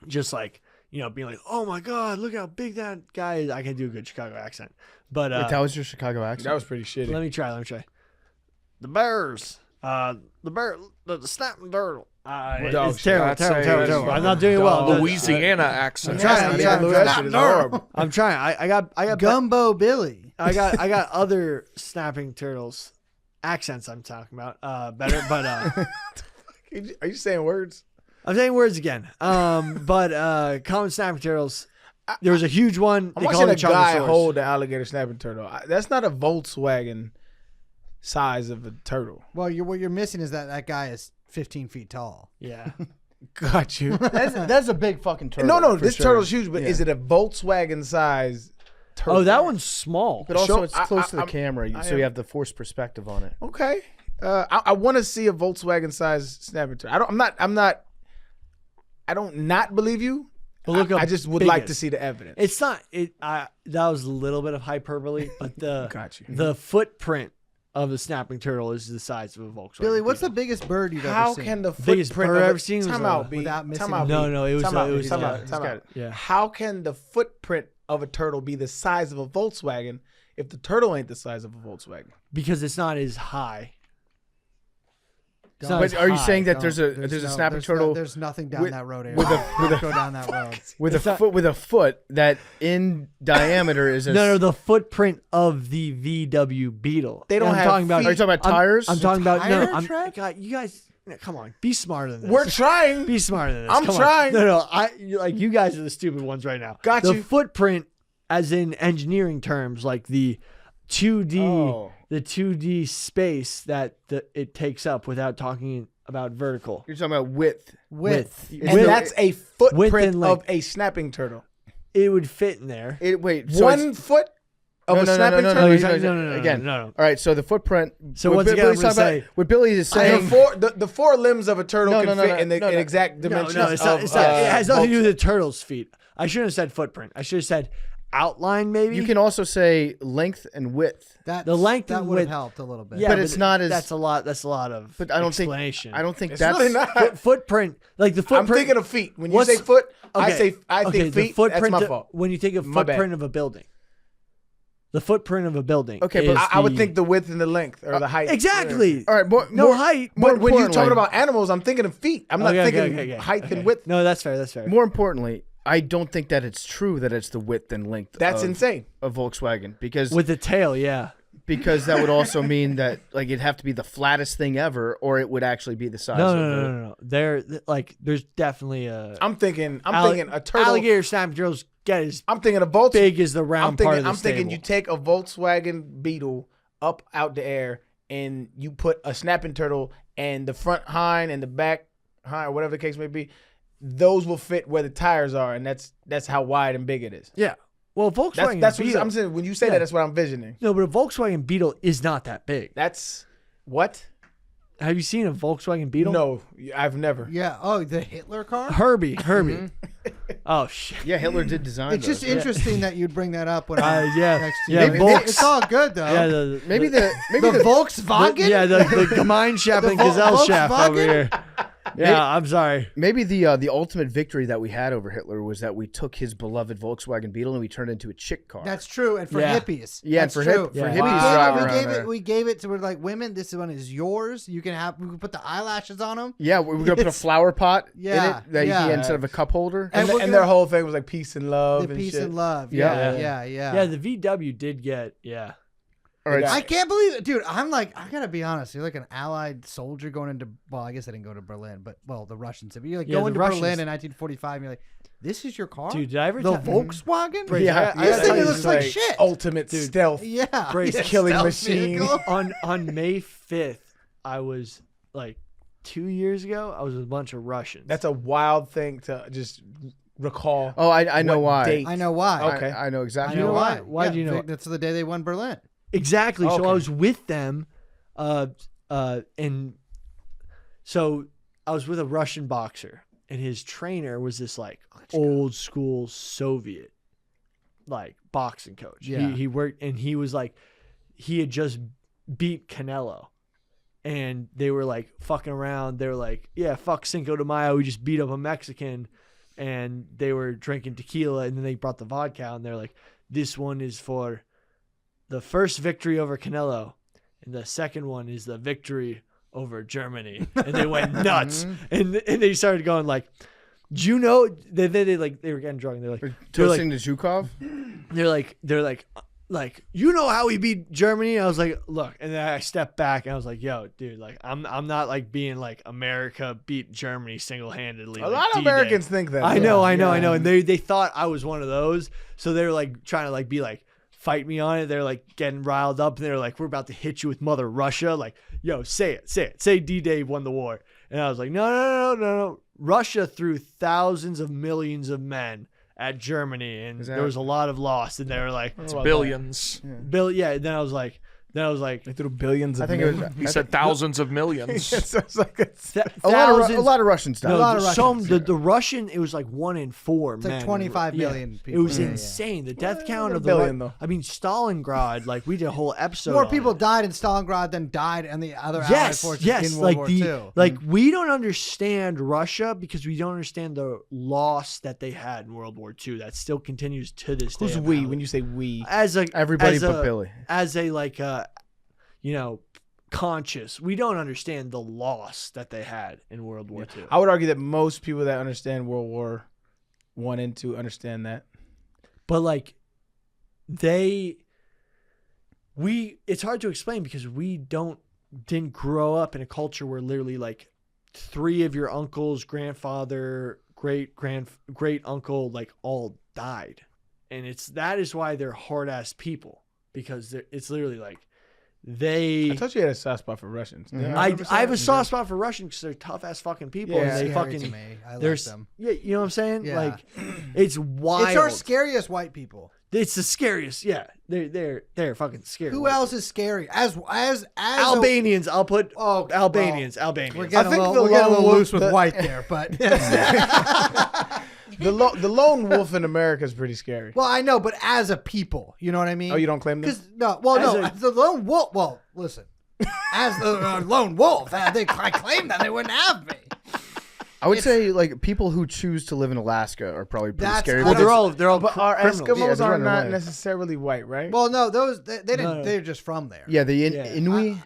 just like, being like, "Oh my God, look how big that guy is." I can do a good Chicago accent, but Wait, that was your Chicago accent? That was pretty shitty. let me try. The Bears, the snapping turtle. Dog It's shit. terrible, I'd terrible, say terrible, it's terrible. I'm not doing it well. dog Louisiana accent. trying, Yeah, that shit is horrible. I'm trying. I got Gumbo Billy. I got other snapping turtles accents I'm talking about better, but Are you saying words? I'm saying words again. But common snapping turtles. There was a huge one. I'm They watching called a it guy Chonkosaurus. hold the alligator snapping turtle. That's not a Volkswagen size of a turtle. Well, what you're missing is that guy is 15 feet tall. Yeah. Got you. That's a big fucking turtle. No, for this sure. turtle's huge, but Yeah. is it a Volkswagen size turtle? Oh, that one's small. But also, Show- it's close to the I'm- camera, I so am- you have the forced perspective on it. Okay. I want to see a Volkswagen size snapping turtle. I don't not believe you. But look up I just would like to biggest. see the evidence. It's not. That was a little bit of hyperbole, but Got you. the footprint of the snapping turtle is the size of a Volkswagen. Billy, what's the Beetle. biggest bird you've How ever seen? can the Biggest footprint bird of I've it- ever seen was time a- out, B. without missing Time a out, beat. B. No, it was Time a- out, it was time a- out, he's time got out. it. Yeah. How can the footprint of a turtle be the size of a Volkswagen if the turtle ain't the size of a Volkswagen? Because it's not as high. It's not But as are you high. saying that Don't. there's a snapping there's turtle there's nothing down with- that road. Aaron. with a- with Don't a- go down that road. with a foot that in diameter is No, the footprint of the VW Beetle. They don't I'm have talking about. feet. Are you talking about tires? I'm talking about. No, tire I'm. tread? God, you guys, come on, be smarter than this. We're trying. Be smarter than this. I'm Come on. trying. No, you guys are the stupid ones right now. Got the you. footprint, as in engineering terms, like the 2D, Oh. the 2D space that it takes up without talking about vertical. You're talking about width. Width. Width. And Width. that's a Width footprint and of length. a snapping turtle. It would fit in there. Wait, so 1 it's- foot of a snapping no, turtle. no, no, no, again. no. All right, so the footprint. So what once again, Billy's I'm gonna talking about- what Billy is saying. The four limbs of a turtle No, can no, fit no, in the no, no. exact No, dimensions. no, it's not. of, It's not. It has nothing to do Volkswagen. with the turtle's feet. I shouldn't have said footprint. I should have said outline, maybe. You can also say length and width. That's, The length that and would have width. helped a little bit. Yeah, But it's not as- That's a lot. That's a lot of. But I don't think. explanation. I don't think It's that's. really not. Footprint, like the footprint. I'm thinking of feet. When you What's- say foot, I okay, think the feet. footprint. That's my fault. When you think of My bad. footprint of a building, the footprint of a building. Okay, but is I would the- think the width and the length or the height. exactly. All right, No height. More But when you're importantly- talking about animals, I'm thinking of feet. I'm not Okay, thinking okay. height and width. No, that's fair. That's fair. More importantly, I don't think that it's true that it's the width and length. That's of, insane. Of Volkswagen because With the tail, yeah. that would also mean that like it'd have to be the flattest thing ever, or it would actually be the size. No, of no, the, no, no, no. There's definitely a. I'm thinking a turtle. Alligator snapping turtles get as I'm thinking a Volkswagen. big as the round part of the I'm thinking stable. you take a Volkswagen Beetle up out the air and you put a snapping turtle and the front hind and the back hind, or whatever the case may be. Those will fit where the tires are, and that's how wide and big it is. Yeah. Well, Volkswagen. That's what Beetle, I'm saying. When you say Yeah. that, that's what I'm visioning. No, but a Volkswagen Beetle is not that big. That's what? Have you seen a Volkswagen Beetle? No, I've never. Yeah. Oh, the Hitler car? Herbie. Oh shit. Yeah, Hitler did design. It's just those. interesting that you'd bring that up when Yeah. next to Yeah, you. Volks- It's all good though. Yeah. maybe the Volkswagen. the Gemeinschaft and The Gesellschaft Volkswagen? over here. Yeah, I'm sorry. maybe the ultimate victory that we had over Hitler was that we took his beloved Volkswagen Beetle and we turned it into a chick car. That's true, and for Yeah. hippies. Yeah, That's for true. hippies Yeah. driving around there. We gave it to like women. This one is yours. You can have. We can put the eyelashes on them. Yeah, we're gonna put a flower pot Yeah, in it that yeah. instead of a cup holder. And we're And gonna- their whole thing was like peace and love The and peace shit. and love. Yeah. Yeah. Yeah, the VW did get All right, I can't believe it, dude. I'm like, I gotta be honest. You're like an Allied soldier going into. Well, I guess I didn't go to Berlin, but the Russians did. But you're like Yeah, going the to Berlin Russians- in 1945. And you're like, this is your car, Dude, did I ever the tell- Volkswagen? Yeah. I This gotta thing tell you, looks it's like shit. Ultimate stealth. Yeah, Brace yeah, killing stealth machine. vehicle. on May 5th, I was like 2 years ago. I was with a bunch of Russians. That's a wild thing to just recall. Oh, I know What why. date? I know why. Okay. I know exactly I know why. why. Why do you know? That's the day they won Berlin. Exactly. So Okay. I was with them, and so I was with a Russian boxer, and his trainer was this like old school Soviet, like boxing coach. Yeah. He worked, and he was like, he had just beat Canelo, and they were like fucking around. They were like, yeah, fuck Cinco de Mayo. We just beat up a Mexican, and they were drinking tequila, and then they brought the vodka out, and they're like, this one is for the first victory over Canelo, and the second one is the victory over Germany. And they went nuts, and they started going like, "Do you know?" They were getting drunk. They're like, Toasting to Zhukov. they're like, you know how we beat Germany? I was like, look, and then I stepped back and I was like, yo, dude, like I'm not like being like America beat Germany single handedly. A lot of Americans think that. I know, and they thought I was one of those, so they were like trying to like be like fight me on it. They're like getting riled up, and they're like, we're about to hit you with Mother Russia. Like, yo, say it, say D-Day won the war. And I was like, no. Russia threw thousands of millions of men at Germany, and there was a lot of loss. And they were like, It's billions. Yeah. And then I was like, They threw billions. I Of think it was. He said thousands of millions. It sounds like it's A lot of Russians died. No, A lot of some Russians, the Russian, it was like 1 in 4 It's men. like 25 Yeah. million It people. was Yeah, yeah. insane. The death count a of the billion, though. I mean, Stalingrad, like we did a whole episode. More on people it. died in Stalingrad than died in the other Allied Yes, forces yes. in World Like War the II. like we don't understand Russia because we don't understand the loss that they had in World War II. That still continues to this day. who's we when you say we. as a Everybody as but a- Billy. as a like conscious. We don't understand the loss that they had in World War II. I would argue that most people that understand World War I and II understand that. But like it's hard to explain because we didn't grow up in a culture where literally like 3 of your uncles, grandfather, great uncle, like all died. And that is why they're hard ass people, because it's literally like I thought you had a soft spot for Russians. I have a soft spot for Russians because they're tough ass fucking people. Yeah. And they Scary fucking to me. I they're like them. Yeah, you know what I'm saying? Yeah. Like it's wild. It's our scariest white people. It's the scariest. Yeah, they're fucking scary. Who white else is scary? As Albanians, I'll put Oh, Albanians. We're Albanians. getting think a the little, we're getting a lone little wolf- loose with the- white there, but The lone wolf in America is pretty scary. well, I know, but as a people, you know what I mean? Oh, you don't claim them? Because no, As the lone wolf. Well, listen, as the lone wolf, I claim that they wouldn't have me. I would say like people who choose to live in Alaska are probably pretty That's- scary. I Well, don't- they're all But our criminals. Eskimos Yeah, they're are running not away. necessarily white, right? Well, no, those they didn't. No. They're just from there. Yeah, the Yeah. Inuit.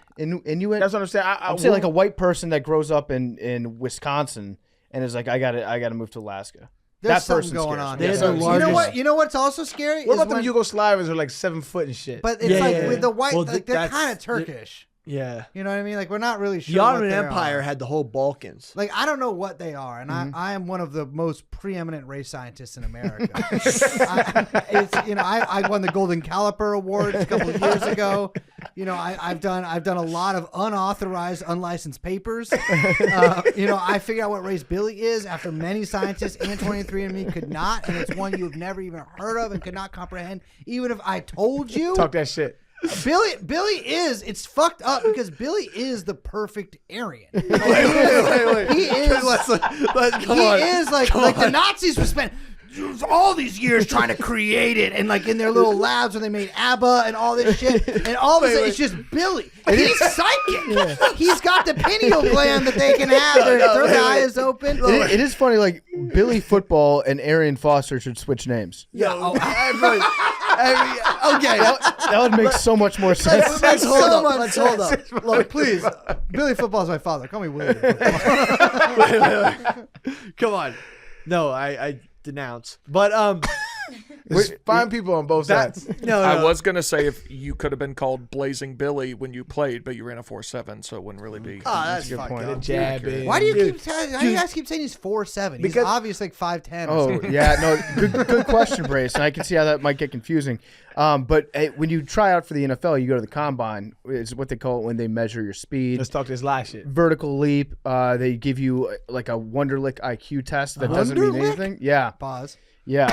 That's what I'm saying. I'm saying like a white person that grows up in Wisconsin and is like, I gotta move to Alaska. There's that something person going scares on. me. They're there. the You know largest- what? You know what's also scary? What is about them when- Yugoslavians who are like 7 foot and shit? But it's Yeah, like yeah, with yeah. the white, Well, like they're that's- kind of Turkish. Yeah. You know what I mean? Like we're not really sure. The what Ottoman they Empire are. had the whole Balkans. Like I don't know what they are, and I am one of the most preeminent race scientists in America. I won the Golden Caliper Award a couple of years ago. You know, I've done a lot of unauthorized, unlicensed papers. I figured out what race Billy is after many scientists and 23andMe could not, and it's one you've never even heard of and could not comprehend, even if I told you. Talk that shit. Billy is. It's fucked up because Billy is the perfect Arian. Wait. He is. Let's come He on. is like the Nazis were spent all these years trying to create it, and like in their little labs when they made ABBA and all this shit, and all of a sudden it's just Billy. He's psychic. He's got the pineal gland that they can have. Their third eye is open. It is funny, like Billy Football and Arian Foster should switch names. Yeah. Okay. That would make so much more sense. Let's hold So up. much Let's hold up. sense. Look, please. Billy Football is my father. Call me Willie. Come on. No, I denounce. But There's fine people on both sides. no. I was gonna say if you could have been called Blazing Billy when you played, but you ran a 4.7, so it wouldn't really be. Oh, that's a good fucked point. up. Jab in. Why do you Dude, keep saying? Why do you guys keep saying he's 4'7"? He's Because- obviously like 5'10". or Oh something. yeah, no, good question, Brace. And I can see how that might get confusing. But when you try out for the NFL, you go to the combine. Is what they call it when they measure your speed. Let's talk this lie shit. Vertical leap. They give you like a Wonderlic IQ test that doesn't mean Wonderlic? anything. Yeah, Pause. yeah.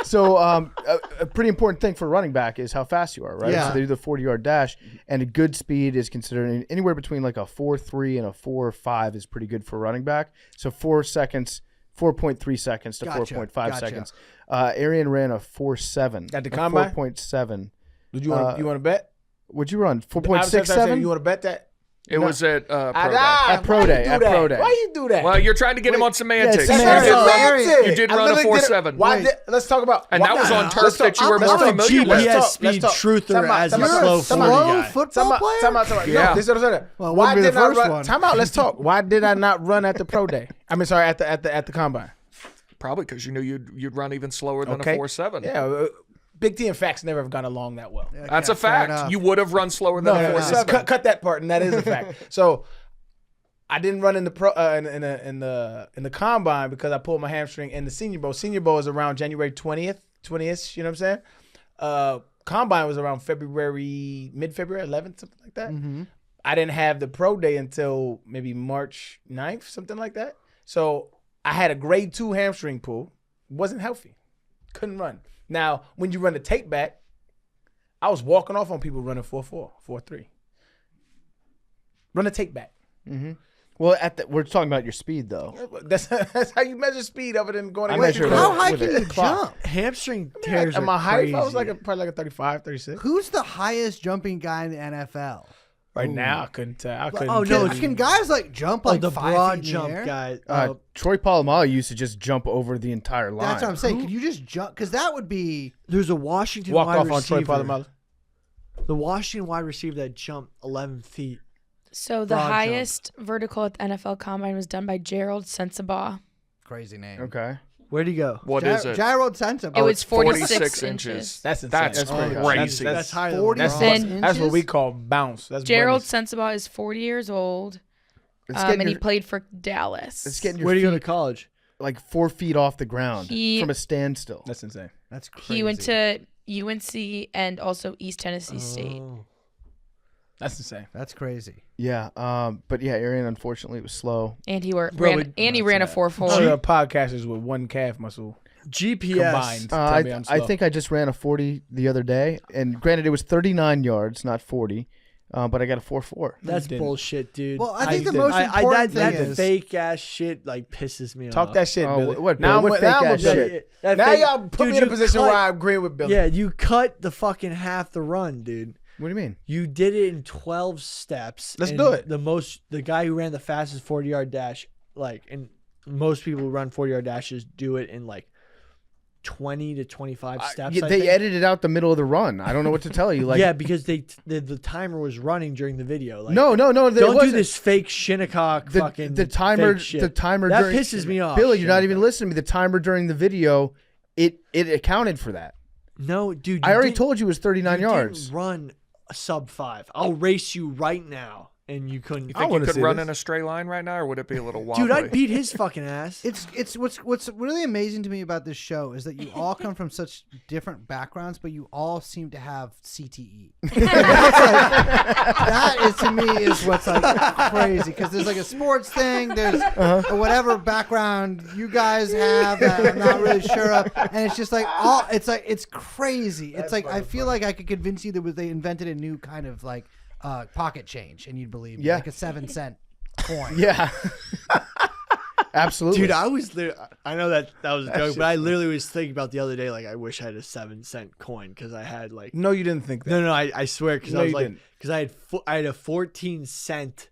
So a pretty important thing for running back is how fast you are, right? Yeah. So they do the 40-yard dash, and a good speed is considered anywhere between like a 4.3 and a 4.5 is pretty good for running back. So 4 seconds. 4.3 seconds to Gotcha, 4.5 gotcha. seconds. Arian ran a 4.7. At the a combine? 4.7. Did you want to bet? Would you run? I was saying, 4.67? you want to bet that? It was at Pro Day. At Pro Why you Day, do at that? Pro Day. Why you do that? Well, you're trying to get him on semantics. it's You semantics. did run- Arian. You did I run a literally did it. 4.7. Why did, let's talk about. And why- that was on let's turf talk- that you were let's more talk familiar GPS with. GPS Let's speed talk. truther Time out, as a time out. slow Time 40 out. Slow guy. football player? Time out. Yeah. No, this is what I'm saying. Well, it Why wouldn't be did the I first run? one. Time out. Let's talk. Why did I not run at the pro day? I mean, sorry, at the combine. Probably because you knew you'd run even slower than Okay. a 4.7. Yeah, Big T and facts never have gone along that well. That's a fair fact. enough. You would have run slower than a 4.7. Cut that part, and that is a fact. So I didn't run in the pro in the combine because I pulled my hamstring in the Senior Bowl. Senior Bowl is around January 20th. You know what I'm saying? Combine was around mid-February 11th, something like that. Mm-hmm. I didn't have the pro day until maybe March 9th, something like that. So I had a grade 2 hamstring pull. Wasn't healthy. Couldn't run. Now, when you run the take back, I was walking off on people running 4.4, 4.3. Run a take back. Well, we're talking about your speed, though. That's how you measure speed other than going I against measure your How clock. high with can a you clock. jump? Hamstring At tears are my height, I was crazy. probably like a 35, 36. Who's the highest jumping guy in the NFL? Right now, I couldn't tell. I couldn't. oh, no, Can guys like jump like the 5 broad feet in the jump air? guy. Troy Polamalu used to just jump over the entire line. That's what I'm saying. Could you just jump? Because that would be. There's a Washington walk wide off on Troy receiver. Polamalu. The Washington wide receiver that jumped 11 feet. So the Broad highest vertical at the NFL Combine was done by Gerald Sensabaugh. Crazy name. Okay. Where'd he go? What is it? Gyro Sensa. It was 46 46 inches. That's insane. That's pretty high. crazy. That's higher than 40 what that's, I Then- thought. that's what we call bounce. That's Gerald bunnies. Sensabaugh is 40 years old, It's getting and he your, played for Dallas. it's getting your Where'd he go to feet college? like 4 feet off the ground He- from a standstill. That's insane. That's crazy. He went to UNC and also East Tennessee State. Oh. That's insane. That's crazy. Yeah. But yeah, Arian unfortunately was slow. And he Bro, ran a 4.4. There are podcasters with one calf muscle GPS. combined. Tell me I'm I slow. think I just ran a 40 the other day, and granted it was 39 yards, not 40, but I got a 4.4. That's didn't. bullshit, dude. Well, I think the did. most important that thing is fake ass shit like pisses me Talk off. that shit, Oh, Billy. what, now Billy? What I'm, now fake I'm ass with shit? Billy. That Now fake- y'all put dude, me in a you position cut- where I agree with Billy. Yeah, you cut the fucking half the run, dude. What do you mean? You did it in 12 steps. Let's and do it. The guy who ran the fastest 40-yard dash, and most people who run 40-yard dashes do it in like 20 to 25 steps. Yeah, I they think. edited out the middle of the run. I don't know what to tell you. Like, Yeah, because the timer was running during the video. Like, no. There don't do wasn't. this fake Shinnecock fucking the timer. fake shit. The timer. That during, pisses me off. Billy, you're not even Shinnecock. listening to me. The timer during the video, it accounted for that. No, dude. I you already didn't- told you it was 39 you yards. didn't run a sub 5. I'll race you right now, and you couldn't. Think you wanna could see run this. in a straight line right now, or would it be a little wobbly? Dude, I'd beat his fucking ass. It's what's really amazing to me about this show is that you all come from such different backgrounds, but you all seem to have CTE. That is to me is what's like crazy because there's like a sports thing, there's whatever background you guys have that I'm not really sure of, and it's just like it's crazy. It's like I feel like I could convince you that they invented a new kind of like pocket change, and you'd believe me, Yeah. like a 7-cent coin. Yeah. Absolutely. Dude, I know that was a joke, but I literally was thinking about the other day, like, I wish I had a 7-cent coin because I had like. No, you didn't think that. No, I swear, because No, I was you like, didn't. because I had a 14-cent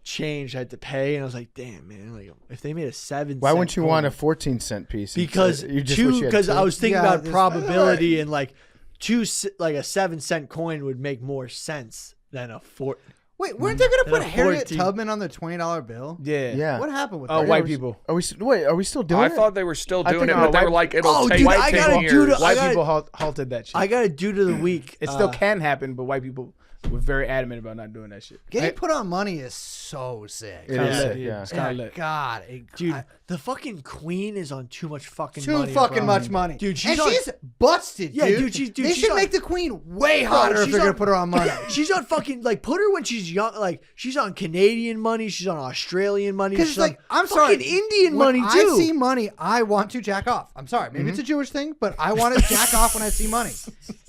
change I had to pay, and I was like, damn, man, like if they made a 7. Why wouldn't you want a 14-cent piece? Because you just wish you had because two? I was thinking Yeah, about there's- probability and like like a 7-cent coin would make more sense than a 4. Wait, weren't they gonna They're put Harriet 14. Tubman on the $20 bill? Yeah. Yeah. What happened with Oh, that? white people. Are we still doing I it? thought they were still I doing think it, but they white- were like, it'll Oh, take dude, like I 10 gotta years. do the- White gotta- people halted that shit. I got to do to the week. It still can happen, but white people were very adamant about not doing that shit. Getting put on money is so sick. It Kinda is lit, sick, yeah. It's kinda Yeah, lit. God, Dude, the fucking queen is on too much fucking too money. fucking bro. much money, Dude, and on- she's busted. Yeah, dude. dude, they she's should on- make the queen way hotter if she's they're gonna on- put her on money. She's on fucking like put her when she's young. Like she's on Canadian money. She's on Australian money. Because She's like on I'm sorry, fucking Indian when money I too. see money, I want to jack off. I'm sorry, maybe it's a Jewish thing, but I want to jack off when I see money.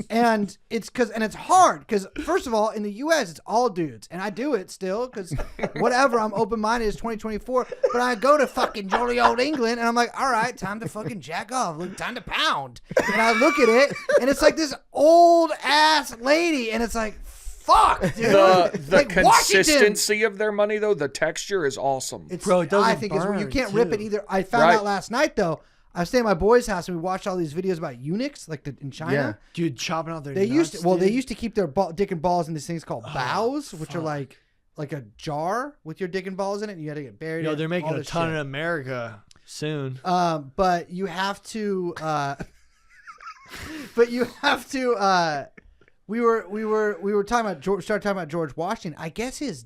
And it's it's hard because first of all, in the U.S. it's all dudes, and I do it still because whatever. I'm open minded. It's 2024, but I go to fucking jolly old England, and I'm like, all right, time to fucking jack off. Look, time to pound. And I look at it, and it's like this old ass lady, and it's like, fuck, dude. The Like, Washington. consistency of their money, though, the texture is awesome. It's, Bro, it doesn't I think it's where you burn, can't rip it too. either. I found Right. out last night though. I was staying at my boy's house and we watched all these videos about eunuchs, like in China. Yeah. Dude, chopping out their They nuts, used to, they dude. used to keep their dick and balls in these things called bows, which are fuck. like a jar with your dick and balls in it, and you had to get buried. Yo, in it, they're making all a this ton shit. in America soon. But you have to. But you have to. We were talking about started talking about George Washington. I guess his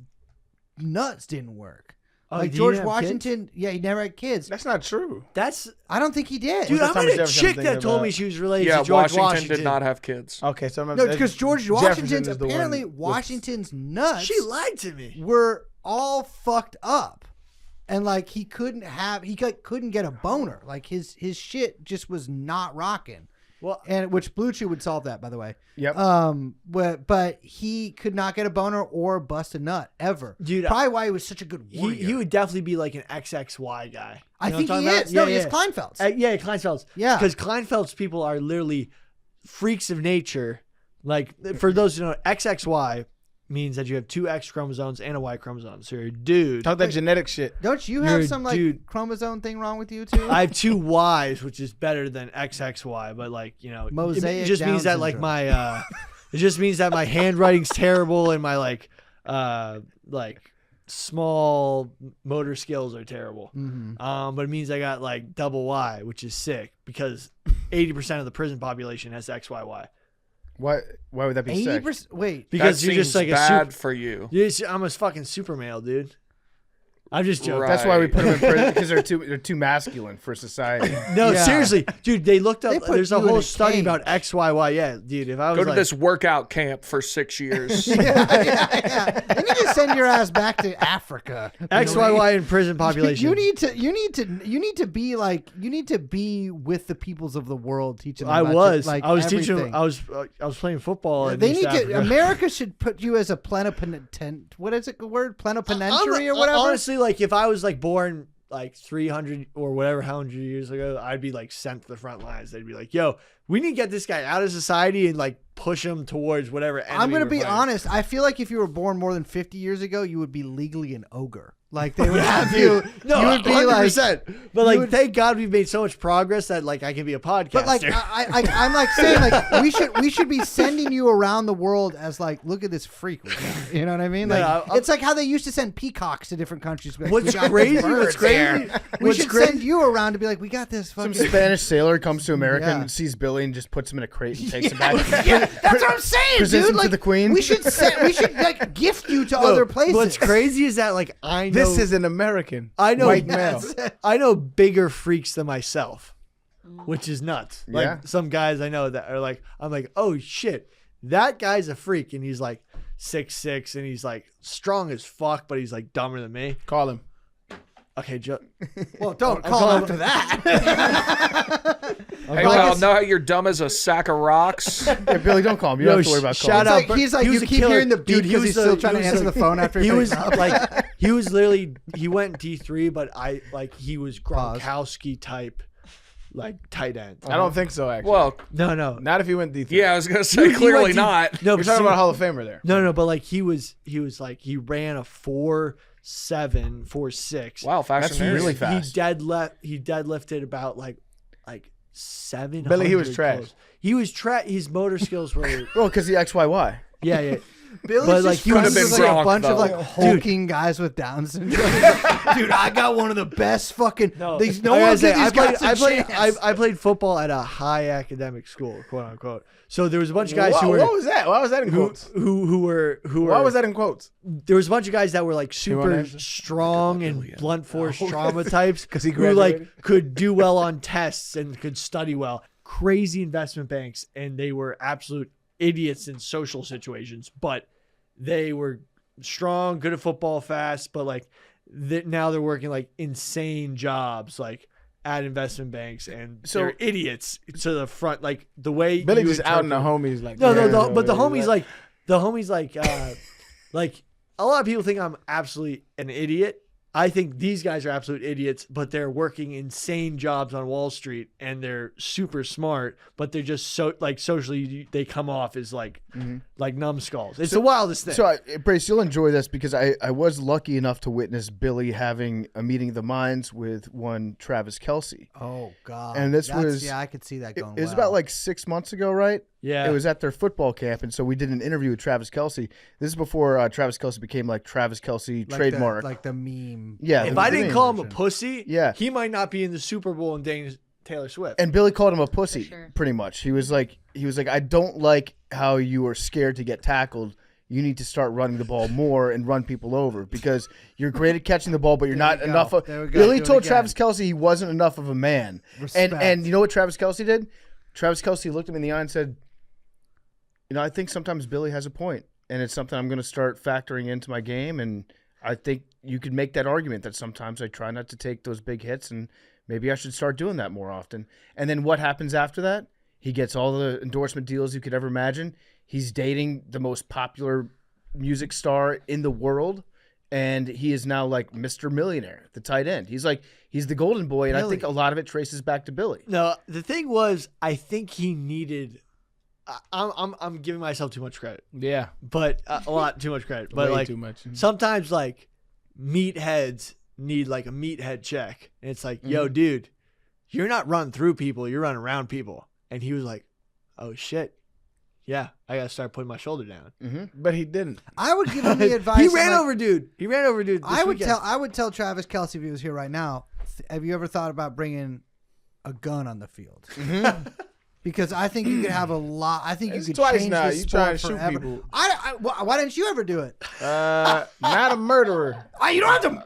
nuts didn't work. Oh, Like did he George have Washington, yeah, he never had kids. That's not true. That's I don't think he did. dude. that I Thomas met a Jefferson chick thinking that told about? me she was related Yeah, to George Washington did not have kids. Okay, so No, because George Washington's Jefferson is the one apparently with- Washington's nuts She lied to me. were all fucked up, and like he couldn't get a boner. Like his shit just was not rocking. Well, And which Blue Chew would solve that, by the way. Yep. But he could not get a boner or bust a nut ever. Dude, probably why he was such a good warrior. he would definitely be like an XXY guy. I You know think what I'm he talking is. about? No, he's Kleinfeld's. Yeah, Kleinfeld's. Yeah. Because Kleinfeld's people are literally freaks of nature. Like, for those who know, XXY means that you have 2 X chromosomes and a Y chromosome. So you're a dude. Talk that genetic shit. Don't you You're have a some like dude. chromosome thing wrong with you too? I have 2 Ys, which is better than XXY, but like, you know, Mosaic it just means Down that like syndrome. my It just means that my handwriting's terrible and my like small motor skills are terrible. But it means I got like double Y, which is sick because 80% of the prison population has XYY. Why would that be sick? 80%. Wait. Because that you're just like bad a for you. I'm a fucking super male, dude. I'm just joking. Right. That's why we put them in prison because they're too masculine for society. No, Yeah. seriously, dude. They looked up. They put There's a you in whole a study cage. about XYY. Yeah, dude. If I was Go to like, this workout camp for 6 years. Yeah. They need to send your ass back to Africa. XYY in prison population. You need to be with the peoples of the world, teaching them. I about was. like I was teaching. everything. I was playing football. in They East need to. Africa. America should put you as a plenipotent. What is it? The word plenipotentiary or whatever. Honestly, like if I was like born like 300 or whatever, how many years ago, I'd be like sent to the front lines. They'd be like, "Yo, we need to get this guy out of society and like push him towards whatever." I'm going to be honest. I feel like if you were born more than 50 years ago, you would be legally an ogre. Like they would have you. No, you would be 100%. But like, would- thank God we've made so much progress that like I can be a podcaster. But like I'm like saying like we should be sending you around the world as like, look at this freak we got. You know what I mean? Like No, it's like how they used to send peacocks to different countries. Like, What's "We got these crazy? birds What's crazy? there." We What's should crazy? send you around to be like, we got this Some fucking. Spanish sailor comes to America Yeah. and sees Billy and just puts him in a crate and takes him back. Yeah, that's what I'm saying, Presents dude. him to Like, the queen. We should like gift you to No, other places. What's crazy is that like I know This is an American. I know white male. I know bigger freaks than myself, which is nuts. Like Yeah. some guys I know that are like, I'm like, oh shit, that guy's a freak, and he's like 6'6", and he's like strong as fuck, but he's like dumber than me. Call him. Okay, Joe. Well, don't I'm call calling- after that. Hey, pal, know how you're dumb as a sack of rocks? Yeah, Billy, don't call him. You don't have to worry about shout calling. out. Like, he's like, he was you a keep killer. hearing the beat Dude, because he's was still a- trying to he was answer a- the phone after he was hangs up. like he was literally he went D3, but he was Gronkowski type, like tight end. I don't think so, actually. Well, No. not if you went D3. yeah, I was gonna say He clearly went not. No, You're but talking see- about a Hall of Famer there. No, but like he was like he ran a 4.7, 4.6. Wow, That's fashion really fast. He deadlifted about like 700. Billy, he was trash. kilos. He was trash. His motor skills were Well, because the XYY. yeah. Billy's But, like, just he was- friends with Could've like been a bunch of Gronk, like though. hulking guys with Down syndrome. Dude, I got one of the best fucking. No I one gotta will say, give these guys a chance. I played football at a high academic school, quote unquote. So there was a bunch of guys What, who were what was that? Why was that in quotes? who were Why was that in quotes? there was a bunch of guys that were like super wanna answer? strong and blunt force trauma types 'Cause he who like graduated? could do well on tests and could study well. Crazy investment banks, and they were absolute idiots in social situations, but they were strong, good at football, fast, but like now they're working like insane jobs like at investment banks, and So- they're idiots to the front. Like the way Billy you just out in the interpret- homies like no, yeah, but the yeah, homies yeah. like like a lot of people think I'm absolutely an idiot. I think these guys are absolute idiots, but they're working insane jobs on Wall Street and they're super smart, but they're just so like socially they come off as like numbskulls. It's the wildest thing. So, Brace, you'll enjoy this because I was lucky enough to witness Billy having a meeting of the minds with one Travis Kelce. Oh God! And this was- I could see that It, going. it was about like 6 months ago, right? yeah. It was at their football camp, and so we did an interview with Travis Kelce. This is before Travis Kelce became like Travis Kelce trademark. like the meme. Yeah, if the I didn't meme call him a version. pussy, Yeah. he might not be in the Super Bowl and dating Taylor Swift. And Billy called him a pussy, sure. pretty much. He was like, I don't like how you are scared to get tackled. You need to start running the ball more and run people over because you're great at catching the ball, but you're not we go. enough. There we go. Billy Do it told again. Travis Kelce he wasn't enough of a man. Respect. And you know what Travis Kelce did? Travis Kelce looked him in the eye and said, I think sometimes Billy has a point, and it's something I'm going to start factoring into my game. And I think you could make that argument that sometimes I try not to take those big hits, and maybe I should start doing that more often. And then what happens after that? He gets all the endorsement deals you could ever imagine. He's dating the most popular music star in the world, and he is now like Mr. Millionaire, the tight end. He's the golden boy, and I think a lot of it traces back to Billy. No, the thing was, I think he needed. I'm giving myself too much credit, Yeah, but a lot too much credit. But way like too much. sometimes, like meatheads need like a meathead check, and it's like, yo, dude, you're not running through people, you're running around people. And he was like, oh shit, yeah, I gotta start putting my shoulder down. But he didn't. I would give him the advice. He of, ran like, over dude. He ran over dude. I would tell Travis Kelce if he was here right now. Have you ever thought about bringing a gun on the field? Because I think you could have a lot. I think It's you could twice change now. this You trying sport to shoot forever. people. Why didn't you ever do it? Not a murderer. You don't have to.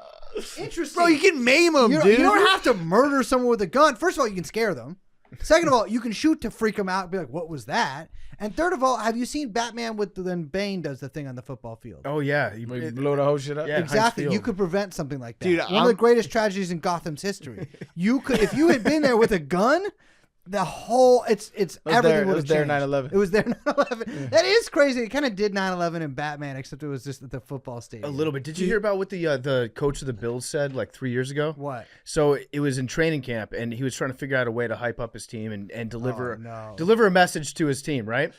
Interesting, Bro, you can maim him, You dude. don't have to murder someone with a gun. First of all, you can scare them. Second of all, you can shoot to freak them out and be like, what was that? And third of all, have you seen Batman when Bane does the thing on the football field? Oh yeah, You blow the whole shit up. Yeah. Exactly. Heinz You Field. could prevent something like that. Dude, One of the greatest tragedies in Gotham's history. You could, if you had been there with a gun, the whole it's everything would have there changed. 9/11. It was there 9/11. That is crazy. It kind of did 9/11 in Batman, except it was just at the football a stadium. little bit. Did you hear about what the coach of the Bills said like 3 years ago? What? So it was in training camp, and he was trying to figure out a way to hype up his team and deliver no. deliver a message to his team, right?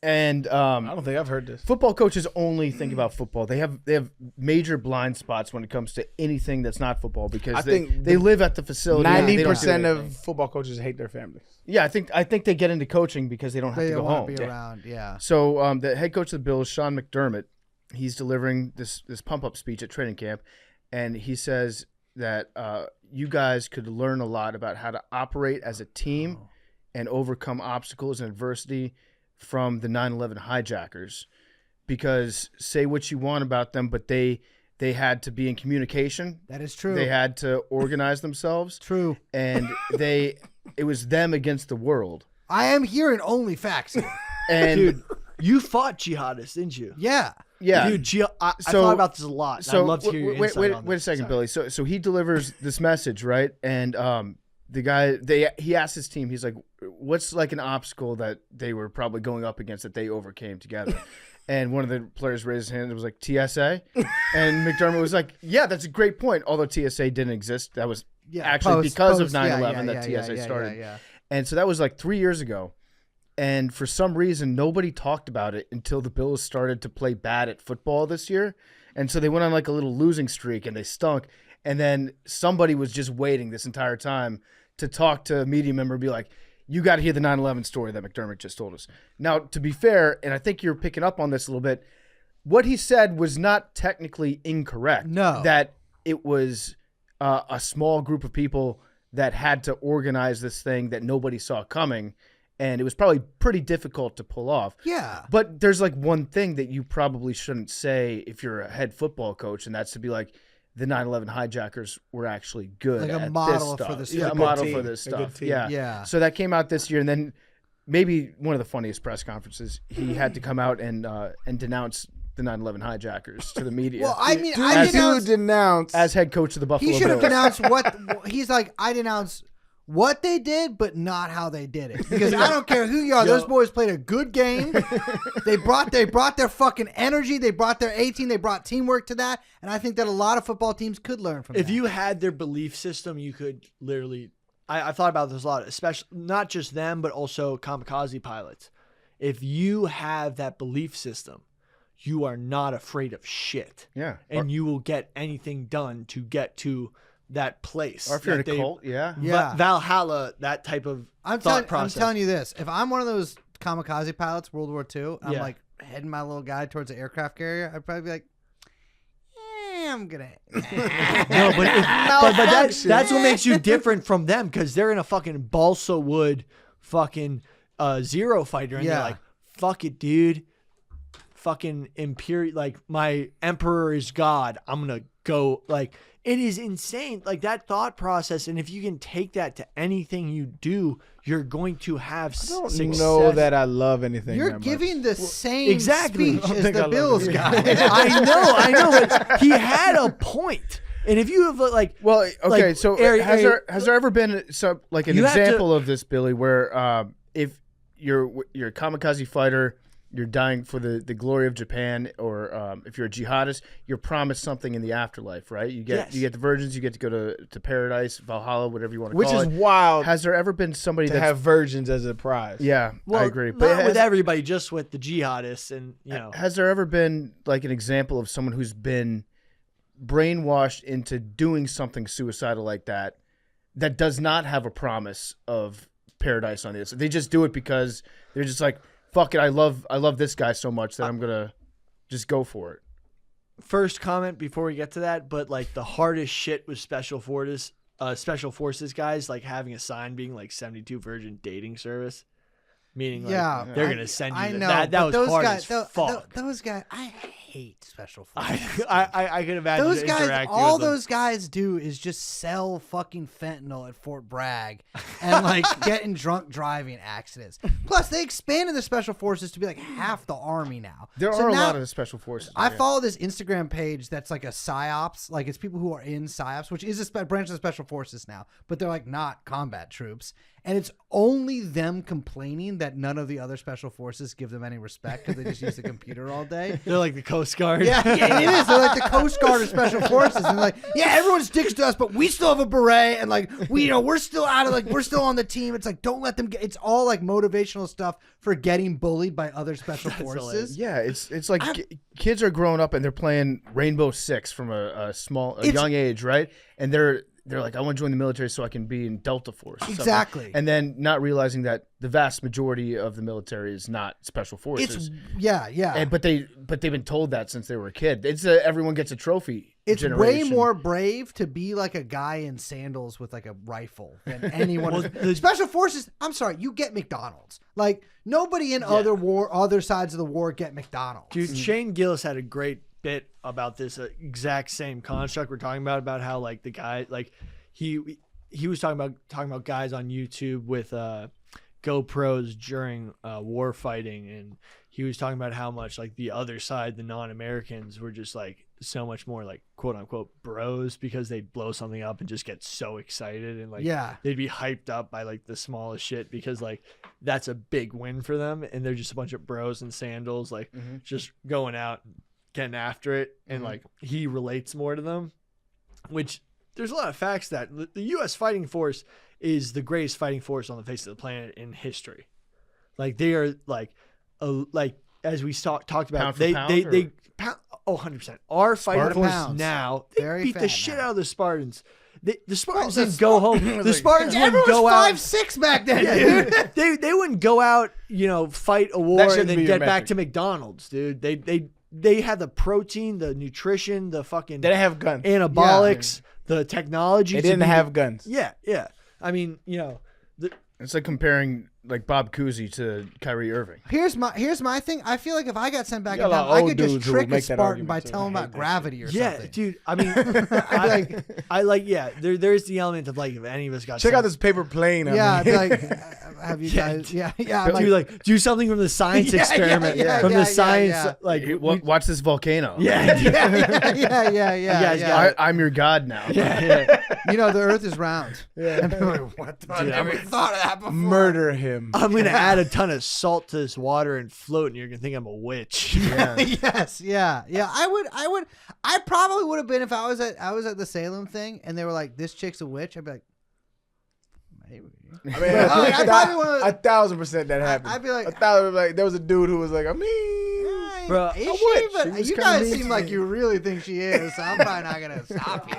And I don't think I've heard this. football coaches only think about football. They have major blind spots when it comes to anything that's not football because I think they live at the facility. and they don't do 90% anything. of football coaches hate their families. Yeah, I think they get into coaching because they don't have They to go don't want home. to be around. Yeah. So the head coach of the Bills, Sean McDermott, he's delivering this pump up speech at training camp, and he says that you guys could learn a lot about how to operate as a team and overcome obstacles and adversity from the 9/11 hijackers. Because say what you want about them, but they had to be in communication. That is true. They had to organize themselves, True. and it was them against the world. I am hearing only facts here. And Dude, you fought jihadists, didn't you? Yeah. yeah, Dude, I So- thought about this a lot. And So I'd love to hear your wait, insight wait, on wait a this. second, Sorry. Billy. So he delivers this message, right? And the guy he asked his team, he's like, "What's like an obstacle that they were probably going up against that they overcame together?" And one of the players raised his hand. It was like TSA, and McDermott was like, "Yeah, that's a great point." Although TSA didn't exist, that was actually because of 9/11 that TSA started. Yeah. And so that was like 3 years ago. And for some reason, nobody talked about it until the Bills started to play bad at football this year. And so they went on like a little losing streak and they stunk. And then somebody was just waiting this entire time to talk to a media member and be like, you got to hear the 9/11 story that McDermott just told us. Now, to be fair, and I think you're picking up on this a little bit, what he said was not technically incorrect. No. That it was a small group of people that had to organize this thing that nobody saw coming. And it was probably pretty difficult to pull off. Yeah. But there's like one thing that you probably shouldn't say if you're a head football coach, and that's to be like, the 9/11 hijackers were actually good Like a at model this for stuff. this Yeah, a football model team. for this A good stuff. team. Yeah. Yeah. So that came out this year, and then maybe one of the funniest press conferences, he had to come out and denounce the 9/11 hijackers to the media. Well, I mean, Dude, I dude denounced. denounced. as head coach of the Buffalo He should have Bills. denounced what he's like. I denounce what they did, but not how they did it. Because I don't care who you are. Those boys played a good game. They brought their fucking energy. They brought their A team. They brought teamwork to that. And I think that a lot of football teams could learn from If that. you had their belief system, you could literally. I thought about this a lot, especially not just them, but also kamikaze pilots. If you have that belief system, you are not afraid of shit. Yeah. And you will get anything done to get to that place. Or if you're in that a they- cult, yeah. Yeah. Valhalla, that type of I'm thought process. telling you this. If I'm one of those kamikaze pilots, World War II, I'm Yeah. like heading my little guy towards the aircraft carrier, I'd probably be like, I'm going to. No, but that's what makes you different from them, because they're in a fucking balsa wood fucking Zero fighter, and Yeah. they're like, fuck it, dude. Fucking imperial, like, my emperor is God. I'm gonna go. Like, it is insane, like that thought process. And if you can take that to anything you do, you're going to have I don't success. know that I love anything. You're that giving much. the same exactly. speech I don't as think I the love Bills it. guy. I know, but he had a point. And if you have like, Well, okay, Like, so has there ever been some like an You have to- example of this, Billy, where if you're a kamikaze fighter, you're dying for the glory of Japan, or if you're a jihadist, you're promised something in the afterlife, right? You get the virgins, you get to go to paradise, Valhalla, whatever you want to Which call is it. wild Has there ever been somebody to that's have virgins as a prize. yeah, well, I agree, not with everybody, just with the jihadists, and has there ever been like an example of someone who's been brainwashed into doing something suicidal like that does not have a promise of paradise on this? They just do it because they're just like, fuck it, I love this guy so much that I'm gonna just go for it. First comment before we get to that, but like the hardest shit was special forces guys like having a sign being like 72 Virgin Dating Service, meaning like they're gonna send you. I know that but was those hard guys, as fuck. Those guys, I hate special forces. I can imagine those guys, interacting all with them. those guys do is just sell fucking fentanyl at Fort Bragg and like get in drunk driving accidents. Plus, they expanded the special forces to be like half the army now. There So are a now, lot of special forces. I follow this Instagram page that's like a psyops, like it's people who are in psyops, which is a branch of the special forces now, but they're like not combat troops. And it's only them complaining that none of the other special forces give them any respect because they just use the computer all day. They're like the Coast Guard. Yeah, it is. They're like the Coast Guard of special forces, and they're like, yeah, everyone sticks to us, but we still have a beret, and like we're still out of we're still on the team. It's like don't let them get. It's all like motivational stuff for getting bullied by other special forces. Yeah, it's like kids are growing up and they're playing Rainbow Six from a young age, right? And they're like, I want to join the military so I can be in Delta Force. Or Exactly. And then not realizing that the vast majority of the military is not special forces. But they've been told that since they were a kid. It's everyone gets a trophy. It's generation. way more brave to be like a guy in sandals with like a rifle than anyone. The special forces, I'm sorry, you get McDonald's. Like nobody in other sides of the war get McDonald's. Dude, Shane Gillis had a great bit about this exact same construct we're talking about how like the guy like he was talking about guys on YouTube with GoPros during war fighting, and he was talking about how much like the other side, the non-Americans, were just like so much more like quote unquote bros because they'd blow something up and just get so excited and like they'd be hyped up by like the smallest shit because like that's a big win for them, and they're just a bunch of bros in sandals like just going out getting after it, and like he relates more to them, which there's a lot of facts that the U.S. fighting force is the greatest fighting force on the face of the planet in history. Like they are like as we talked about, they 100%. Our fighting force now, they beat the shit out of the Spartans. The Spartans didn't go home. The Spartans wouldn't go out. 5'6" back then, dude. They wouldn't go out, fight a war and then get back to McDonald's, dude. They had the protein, the nutrition, the fucking They didn't have guns. anabolics, the technology. They didn't have guns. Yeah. I mean, It's like comparing like Bob Cousy to Kyrie Irving. Here's my thing. I feel like if I got sent back You in got a time, lot of I old could just dudes who trick a make that Spartan by argument, too. telling I about hate that gravity or yeah, something. dude. I mean, there's the element of like if any of us got Check sent, out this paper plane. Yeah, like have you guys? Yeah. do like do something from the science experiment from the science like Watch this volcano. Yeah. I'm your god now. You know the Earth is round. And people are like, what the fuck? I never thought of that before. Murder him. I'm gonna add a ton of salt to this water and float, and you're gonna think I'm a witch. Yes. I probably would have been if I was at the Salem thing and they were like, this chick's a witch. I'd be like, maybe. I mean, I probably wanna- 1,000% that happened. I'd be like, 1,000%. Like there was a dude who was like, I mean, Bro, is a she? witch. But She was you kinda guys mean seem to like me. you really think she is, so I'm probably not gonna stop you.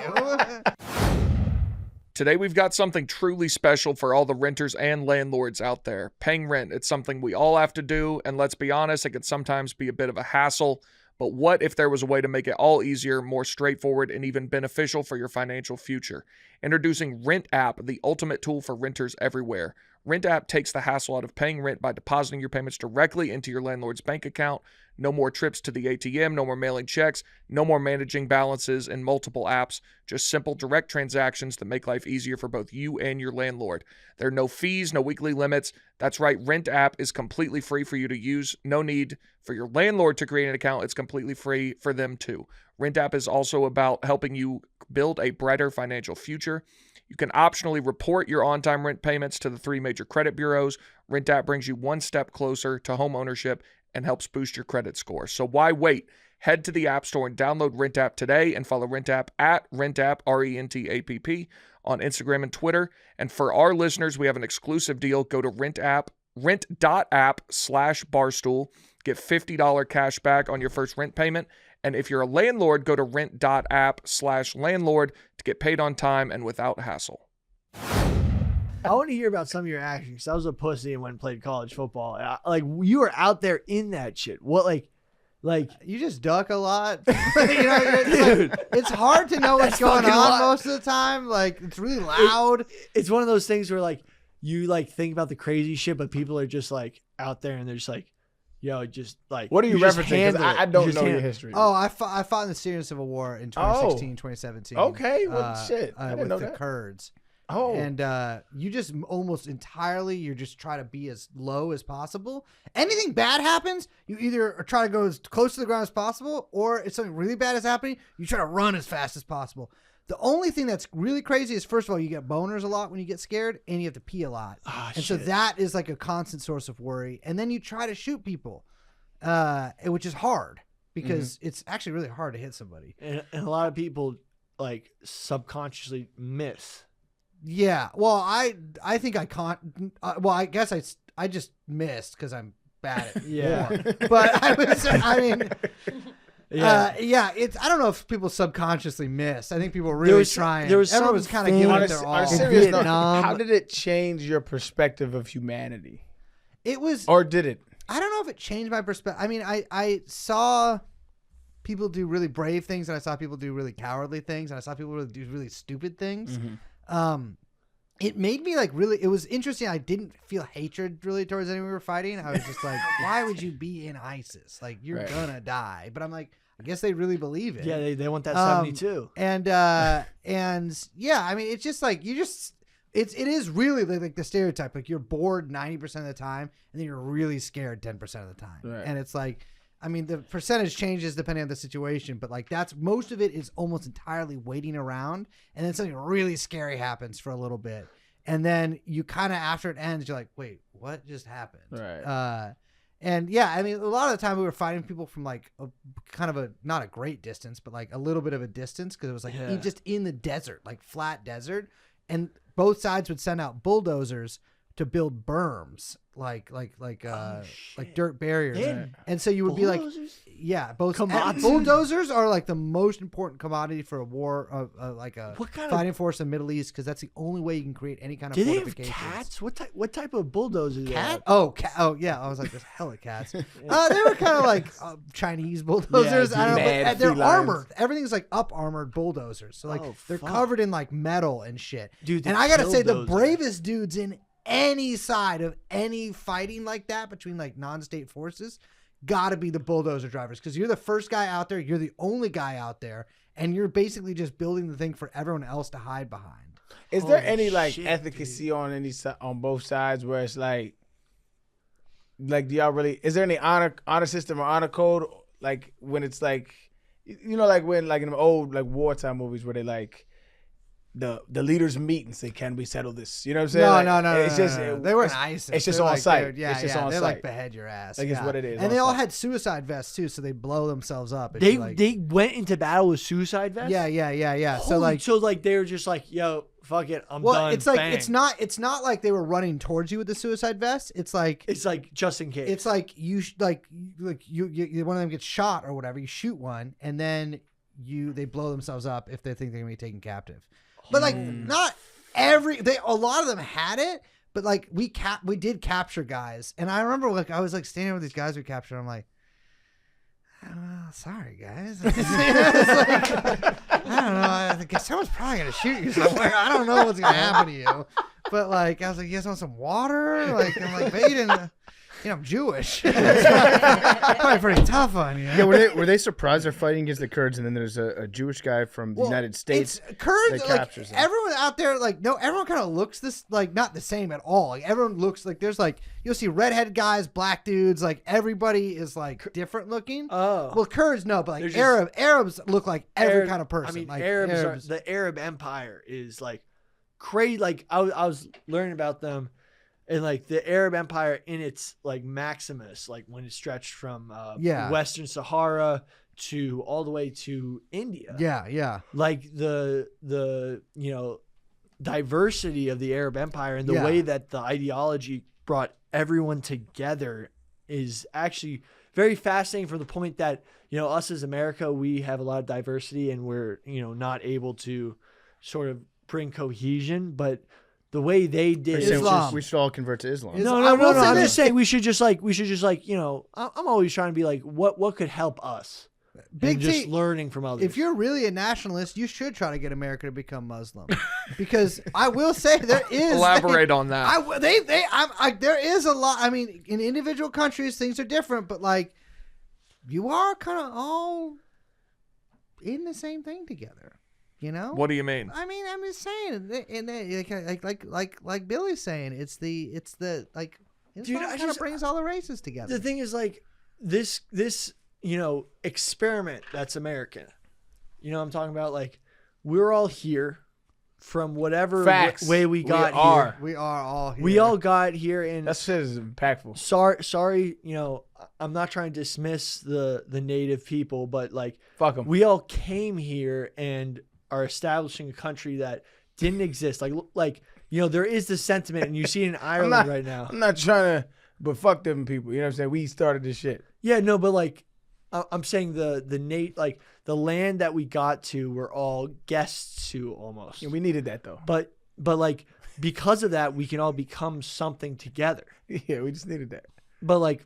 Today we've got something truly special for all the renters and landlords out there. Paying rent, it's something we all have to do, and let's be honest, it can sometimes be a bit of a hassle. But what if there was a way to make it all easier, more straightforward, and even beneficial for your financial future? Introducing Rent App, the ultimate tool for renters everywhere. Rent App takes the hassle out of paying rent by depositing your payments directly into your landlord's bank account. No more trips to the ATM, no more mailing checks, no more managing balances in multiple apps. Just simple, direct transactions that make life easier for both you and your landlord. There are no fees, no weekly limits. That's right, Rent App is completely free for you to use. No need for your landlord to create an account. It's completely free for them too. Rent App is also about helping you build a brighter financial future. You can optionally report your on-time rent payments to the 3 major credit bureaus. Rent App brings you one step closer to home ownership and helps boost your credit score. So why wait? Head to the App Store and download Rent App today and follow Rent App at RentApp, RentApp, on Instagram and Twitter. And for our listeners, we have an exclusive deal. Go to rent.app/barstool. Get $50 cash back on your first rent payment. And if you're a landlord, go to rent.app/landlord to get paid on time and without hassle. I want to hear about some of your actions. 'Cause I was a pussy and went and played college football. Like you were out there in that shit. What like You just duck a lot. It's hard to know what's going on most of the time. Like it's really loud. It's one of those things where like you like think about the crazy shit, but people are just like out there and they're just like, yo, just like. What are you just referencing? 'Cause handle it. I don't You just know your handle it. history. Oh, I fought in the Syrian Civil War in 2016, 2017. Okay, well, shit. I didn't with know the that. Kurds. Oh, And you just almost entirely, you're just trying to be as low as possible. Anything bad happens, you either try to go as close to the ground as possible, or if something really bad is happening, you try to run as fast as possible. The only thing that's really crazy is, first of all, you get boners a lot when you get scared, and you have to pee a lot. So that is like a constant source of worry. And then you try to shoot people, which is hard because it's actually really hard to hit somebody. And a lot of people like subconsciously miss. Yeah, well, I think I can't. Well, I guess I just missed because I'm bad at war. But I mean, it's. I don't know if people subconsciously miss. I think people were really trying. Everyone was kind of giving it their all. on a serious note, Vietnam. how did it change your perspective of humanity? It was. Or did it? I don't know if it changed my perspective. I mean, I saw people do really brave things, and I saw people do really cowardly things, and I saw people do really stupid things. It made me like really, it was interesting. I didn't feel hatred really towards anyone we were fighting. I was just like, why would you be in ISIS? Like, you're gonna die. But I'm like, I guess they really believe it. Yeah, they want that 72. And yeah, I mean, it's just like, it is really like the stereotype. Like, you're bored 90% of the time, and then you're really scared 10% of the time. Right. And it's like, I mean, the percentage changes depending on the situation, but like most of it is almost entirely waiting around, and then something really scary happens for a little bit, and then you kind of, after it ends, you're like, wait, what just happened? Right. And yeah, I mean, a lot of the time we were fighting people from like not a great distance, but like a little bit of a distance, because it was like just in the desert, like flat desert, and both sides would send out bulldozers to build berms, like dirt barriers, and so you would be like, both bulldozers are like the most important commodity for a war, like a fighting force in the Middle East, because that's the only way you can create any kind of fortifications. They have cats? What type of bulldozers? Cat? Oh yeah, I was like, there's hella cats. They were kind of like Chinese bulldozers. I don't know, but they're armored. Everything's like up armored bulldozers, so like they're covered in like metal and shit. Dude, and I gotta say, the bravest dudes in any side of any fighting like that between like non-state forces gotta be the bulldozer drivers, because you're the first guy out there, you're the only guy out there, and you're basically just building the thing for everyone else to hide behind. Is there any like efficacy on on both sides where it's like do y'all really? Is there any honor system or honor code, like when it's like, like when like in the old like wartime movies where they like the leaders meet and say, can we settle this? You know what I'm saying? No. It's just they were ISIS. It's just They're on like, sight. Yeah, it's just on they're sight. like behead your ass. Like, it's what it is. And they all had suicide vests too, so they blow themselves up. They went into battle with suicide vests. Yeah. So like they were just like, yo, fuck it, I'm done. Well, it's like Bang. it's not like they were running towards you with the suicide vest. It's like just in case. It's like you one of them gets shot or whatever. You shoot one, and then they blow themselves up if they think they're gonna be taken captive. But like not a lot of them had it, but like we did capture guys, and I remember like I was like standing with these guys we captured. I'm like, sorry guys. It's like, I don't know. I guess someone's probably gonna shoot you somewhere. I don't know what's gonna happen to you. But like I was like, you guys want some water? Like I'm like, Belden, I'm Jewish. Probably pretty tough on you. Yeah, were they surprised they're fighting against the Kurds, and then there's a Jewish guy from the United States Kurds, that like, captures them? Everyone out there, like, no, everyone kind of looks not the same at all. Like everyone looks like there's like, you'll see redhead guys, black dudes, like everybody is like different looking. Oh, well, Kurds no, but like Arabs look like every kind of person. I mean, like, Arabs. The Arab Empire is like crazy. Like I was learning about them. And like the Arab Empire in its like maximus, like when it stretched from Western Sahara to all the way to India. Yeah. Like the diversity of the Arab Empire and the way that the ideology brought everyone together is actually very fascinating, from the point that, us as America, we have a lot of diversity and we're, not able to sort of bring cohesion, but the way they did Saying Islam. we should all convert to Islam. No, I will say I'm this. just saying we should just like I'm always trying to be like what could help us. Big and just T, learning from others. if you're really a nationalist, you should try to get America to become Muslim, because I will say there is Elaborate on that. There is a lot. I mean, in individual countries, things are different, but like, you are kind of all in the same thing together. You know? What do you mean? I mean, I'm just saying, and like Billy's saying, it's the like, Dude, Islam kind of brings all the races together. the thing is like this experiment that's American. You know what I'm talking about? Like, we're all here from whatever Facts. way we got We are. here. We are all here. We all got here, and That shit is impactful. sorry, I'm not trying to dismiss the native people, but like, Fuck them. we all came here and are establishing a country that didn't exist. Like there is this sentiment, and you see it in Ireland right now. I'm not trying to, but fuck them people. You know what I'm saying? We started this shit. Yeah, no, but like, I'm saying the land that we got to, we're all guests to almost. Yeah, we needed that though. But like, because of that, we can all become something together. Yeah, we just needed that. But like,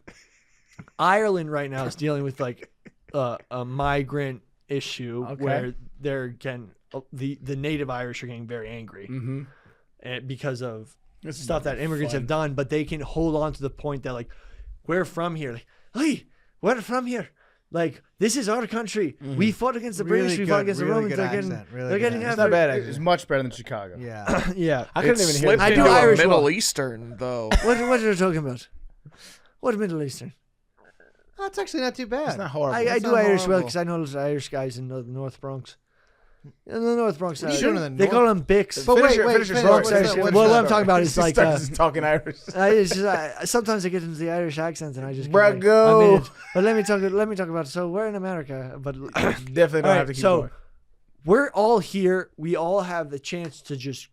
Ireland right now is dealing with like a migrant issue where they're getting the native Irish are getting very angry and because of stuff that immigrants have done. But they can hold on to the point that like, we're from here. Like, hey, we're from here. Like, this is our country. We fought against the British. We fought against the Romans. They're getting It's not bad. It's much better than Chicago. Yeah. Yeah. I couldn't even hear Slipped I that. do into a Irish Middle well. Eastern though. What are you talking about? What Middle Eastern? That's actually not too bad. It's not horrible. I That's do not Irish well horrible. because I know those Irish guys in the North Bronx. In the North Bronx, What are you doing in the they call them Bics. But Finish wait, your finish. story. What's Finish the- your what's Well, the what I'm story? talking about is He like starts talking Irish. sometimes I get into the Irish accent and I just Bruh, get, go. I'm in it. But let me talk about. So we're in America, but Definitely don't All right, have to keep so going. we're all here. We all have the chance to just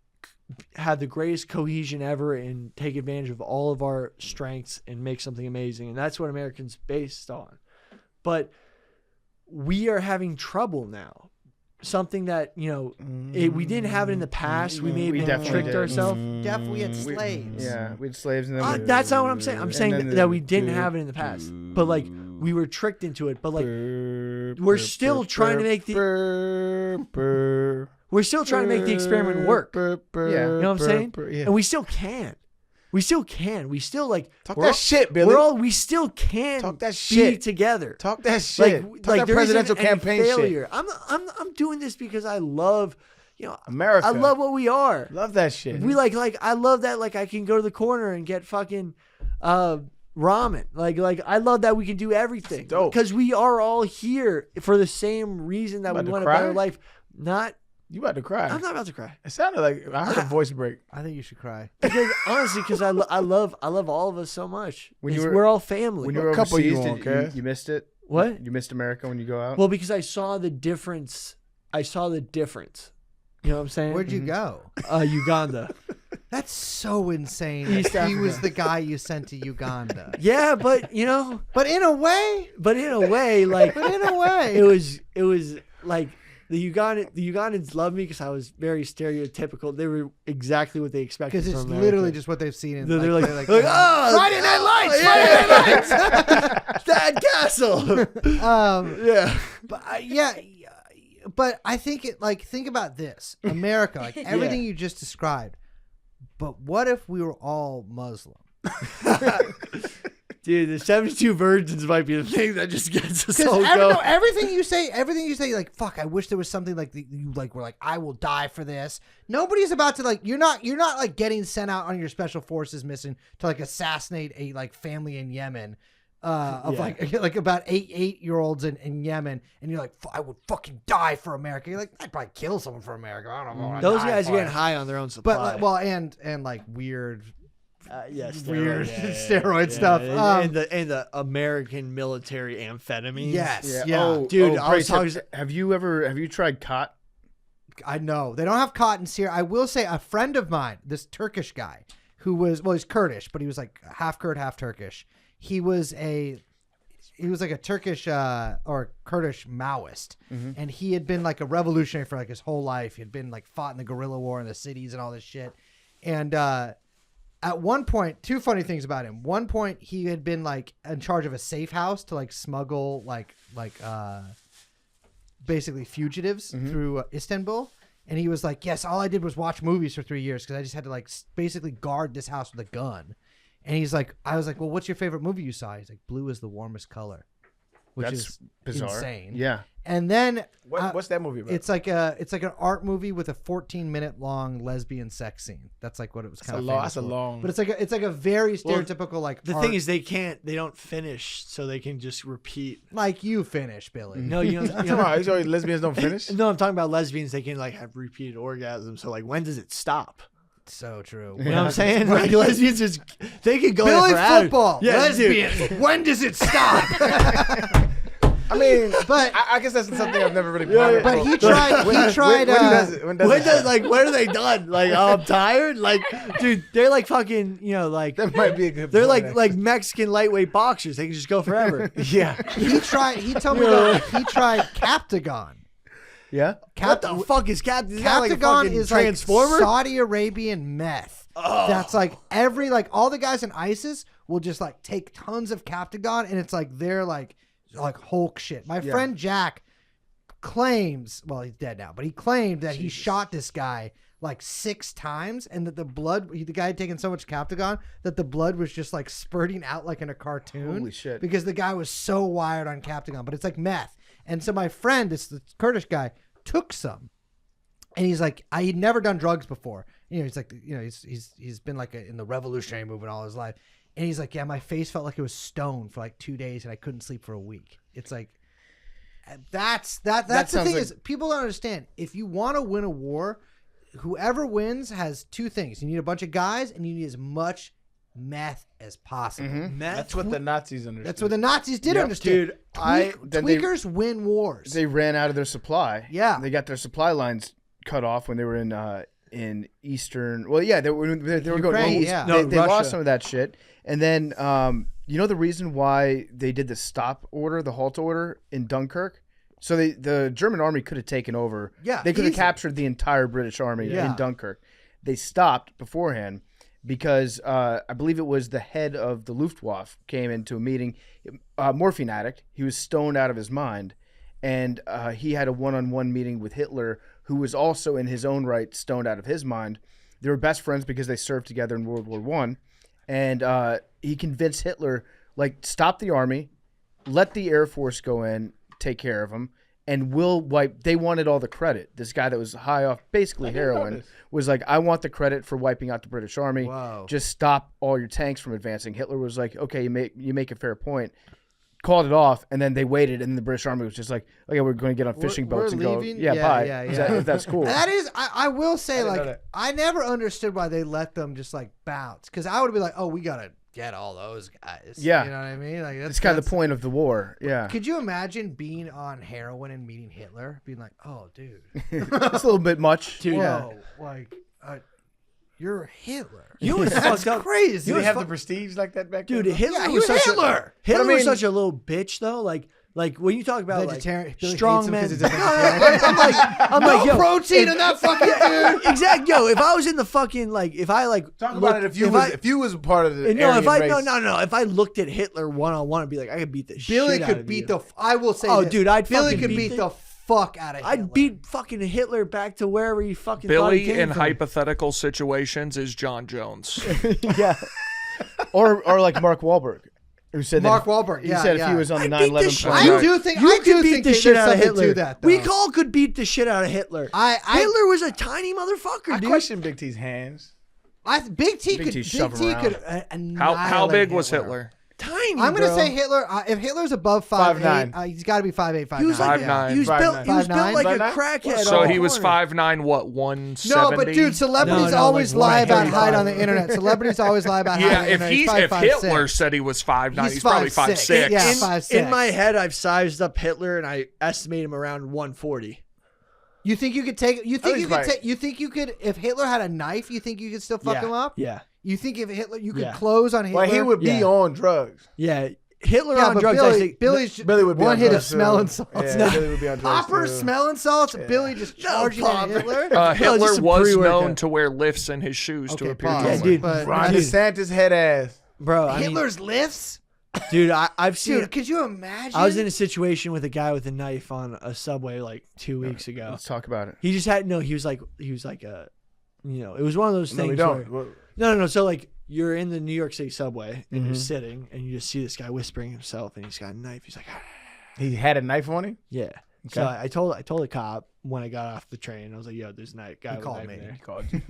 have the greatest cohesion ever and take advantage of all of our strengths and make something amazing. And that's what Americans based on. But we are having trouble now. Something that, we didn't have it in the past. We may We have definitely tricked did. ourselves. We had slaves. Yeah, we had slaves, and then That's not what I'm saying. I'm saying then that we didn't have it in the past. But like, we were tricked into it. But like, we're still trying to make we're still trying to make the experiment work. Yeah. You know what I'm saying? Yeah. And we still can. We still can. We still like Talk we're that all- shit, Billy. We still can Talk that be shit. together. Talk that shit. Talk that there isn't presidential any campaign failure. shit. I'm doing this because I love, America. I love what we are. Love that shit. We like I love that I can go to the corner and get fucking ramen. Like I love that we can do everything. dope. Because we are all here for the same reason that About we to want cry? a better life. You about to cry. I'm not about to cry. It sounded like I heard a voice break. I think you should cry. Because honestly, because I love all of us so much. When you We're all family. when you were A couple overseas, you won't, Cass. you missed it. What? You missed America when you go out. Well, because I saw the difference. You know what I'm saying? Where'd you go? Uganda. That's so insane. East that he Africa. was the guy you sent to Uganda. Yeah, but But in a way, like it was like the Ugandans loved me because I was very stereotypical. They were exactly what they expected. because it's from America. literally just what they've seen in. They're like, oh, Friday Night Lights, Friday Night Lights, Dad Castle. Yeah. But but I think think about this, America, like everything you just described. But what if we were all Muslim? Dude, the 72 virgins might be the thing that just gets us all Because going. everything you say, like, fuck, I wish there was something like you were like, I will die for this. Nobody's about to like, you're not like getting sent out on your special forces mission to like assassinate a like family in Yemen. Like about 8-year-olds in Yemen, and you're like, I would fucking die for America. You're like, I'd probably kill someone for America. I don't know. Those guys are getting high on their own supply. But and like weird, steroid, steroid stuff. and the American military amphetamines. Yes, Oh, Dude, oh, I was Brace, talking. have you tried cot? I know they don't have cottons here. I will say a friend of mine, this Turkish guy, who was he's Kurdish, but he was like half Kurd, half Turkish. He was like a Turkish or Kurdish Maoist, and he had been like a revolutionary for like his whole life. He had been like fought in the guerrilla war in the cities and all this shit. And at one point, two funny things about him. One point, he had been like in charge of a safe house to like smuggle basically fugitives through Istanbul. And he was like, yes, all I did was watch movies for 3 years because I just had to like basically guard this house with a gun. And he's like, I was like, well, what's your favorite movie you saw? He's like, blue is the warmest color, which is bizarre. insane. Yeah. And then What's that movie about? it's like an art movie with a 14-minute long lesbian sex scene. That's like what it was kind of famous That's a for. long. But it's like a very stereotypical like. The art, thing is, they don't finish, so they can just repeat. like you finish, Billy. No, you don't. Come on, so lesbians don't finish. No, I'm talking about lesbians. They can like have repeated orgasms. So like, when does it stop? So true. You know what I'm saying? Like lesbians just they could go Billy there for football. Yeah, Lesbians. When does it stop? I mean, But- I guess that's something I've never really. pondered but before. he tried. He tried. When does it? When are they done? Like, oh, I'm tired. Like, dude, they're like fucking, like That might be a good. they're point, like Mexican lightweight boxers. They can just go forever. yeah. He tried. He told me that he tried Captagon. Yeah. What the fuck is Captain? Is that like a Captagon fucking is transformer? like Saudi Arabian meth. That's like all the guys in ISIS will just like take tons of Captagon, and it's like they're like Hulk shit. My friend Jack claims, well, he's dead now, but he claimed that he shot this guy like 6 times, and that the guy had taken so much Captagon that the blood was just like spurting out like in a cartoon. Holy shit. Because the guy was so wired on Captagon, but it's like meth. And so my friend, the Kurdish guy, took some, and he's like, he'd never done drugs before. He's like, he's been like in the revolutionary movement all his life. And he's like, yeah, my face felt like it was stoned for like 2 days, and I couldn't sleep for a week. It's like, that's the thing is, people don't understand. If you want to win a war, whoever wins has 2 things. You need a bunch of guys, and you need as much meth as possible. Meth? That's what the Nazis understood. That's what the Nazis did understand. Dude, Tweakers win wars. They ran out of their supply. Yeah. They got their supply lines cut off when they were in Eastern. Well, yeah, they were Ukraine, going east. yeah. They Russia. lost some of that shit. And then, the reason why they did the stop order, the halt order in Dunkirk? So the German army could have taken over. Yeah, They could have easy. captured the entire British army Yeah. in Dunkirk. They stopped beforehand because I believe it was the head of the Luftwaffe came into a meeting, morphine addict. He was stoned out of his mind. And he had a one-on-one meeting with Hitler, who was also in his own right stoned out of his mind. They were best friends because they served together in World War I. And he convinced Hitler, stop the army, let the Air Force go in, take care of them, and we'll wipe. They wanted all the credit. This guy that was high off basically heroin was like, I want the credit for wiping out the British army. Whoa. Just stop all your tanks from advancing. Hitler was like, okay, you make a fair point. Called it off, and then they waited, and the British army was just like, okay, we're going to get on fishing boats and leaving? go, yeah, Yeah, bye. yeah, Is yeah. that's cool. That is, I will say, know like, that. I never understood why they let them just like bounce, because I would be like, oh, we gotta get all those guys. Yeah. You know what I mean? Like, It's kind of the point of the war. Yeah. Could you imagine being on heroin and meeting Hitler? Being like, oh, dude. It's a little bit much. Dude, Whoa. Like, you're Hitler. You was fucked up. Crazy. Did they have the prestige like that back then? Dude, Hitler Yeah, he was was such Hitler. Hitler But I was mean- such a little bitch though. Like when you talk about Vegetarian. like Billy strong hates him men. 'cause he's a No, vegetarian. I'm like, yo, protein in that fucking dude. exactly. Yo, if I was in the fucking if I Talk looked- about it if you was a part of the no, if I Aryan race. no, if I looked at Hitler one on one, I'd be like, I could beat the Billy shit out could of beat you. the. I will say. Oh, this. dude, I'd Billy fucking could beat beat the fuck out of Hitler. I'd beat fucking Hitler back to wherever he fucking thought he Billy came in from. hypothetical situations is John Jones. Yeah. Or like Mark Wahlberg, who said Mark that Wahlberg. He Yeah, said yeah. if he was on the I'd beat the 9/11 shit- plane. I do think. You I do could beat think the there's shit out of something Hitler. to that. Though. We all could beat the shit out of Hitler. Hitler was a tiny motherfucker, I dude. question Big T's hands. Big T Big could. T Big shove T him could. How big was Hitler? Tiny. I'm gonna bro. say Hitler. If Hitler's above 5'8", 5'9". He's got to be 5'8", 5'9". He was like 5'9". he was built. He was 5'9". built like a 5'9". crackhead. So on he the was corner. 5'9", what, 170? No, but dude, celebrities No, always like lie about 135. height on the internet. Celebrities always lie about height on Yeah, the internet. if probably Hitler 5'6". said he was 5'9", He's he's probably 5'6". 5'6". Yeah, In 5'6". in my head, I've sized up Hitler and I estimate him around 140. You think you could take? You think think you could right. take? You think you could? If Hitler had a knife, you think you could still fuck him up? Yeah. You think if Hitler, you could Yeah. close on Hitler? Well, he would be Yeah. on drugs. Yeah. Hitler Yeah, on but drugs. I think Billy would be one on hit of drugs, too. smelling salts. Yeah, Billy would be on drugs, Popper too. smelling salts. Billy just charging at Hitler. Hitler just some was pre-workout. known to wear lifts in his shoes to Okay, appear pause. Yeah, taller. dude. But Ron Dude. DeSantis head ass. Bro, I mean, Hitler's lifts. dude, I've seen. Dude, could you imagine? I was in a situation with a guy with a knife on a subway like 2 weeks ago. Let's talk about it. He just had no. He was like a, it was one of those No, things. we don't. Where, no. So like you're in the New York City subway and you're sitting and you just see this guy whispering himself and he's got a knife. He's like, He had a knife on him? yeah. So I told the cop when I got off the train. I was like, yo, there's a guy with a called knife me. in there. He called you.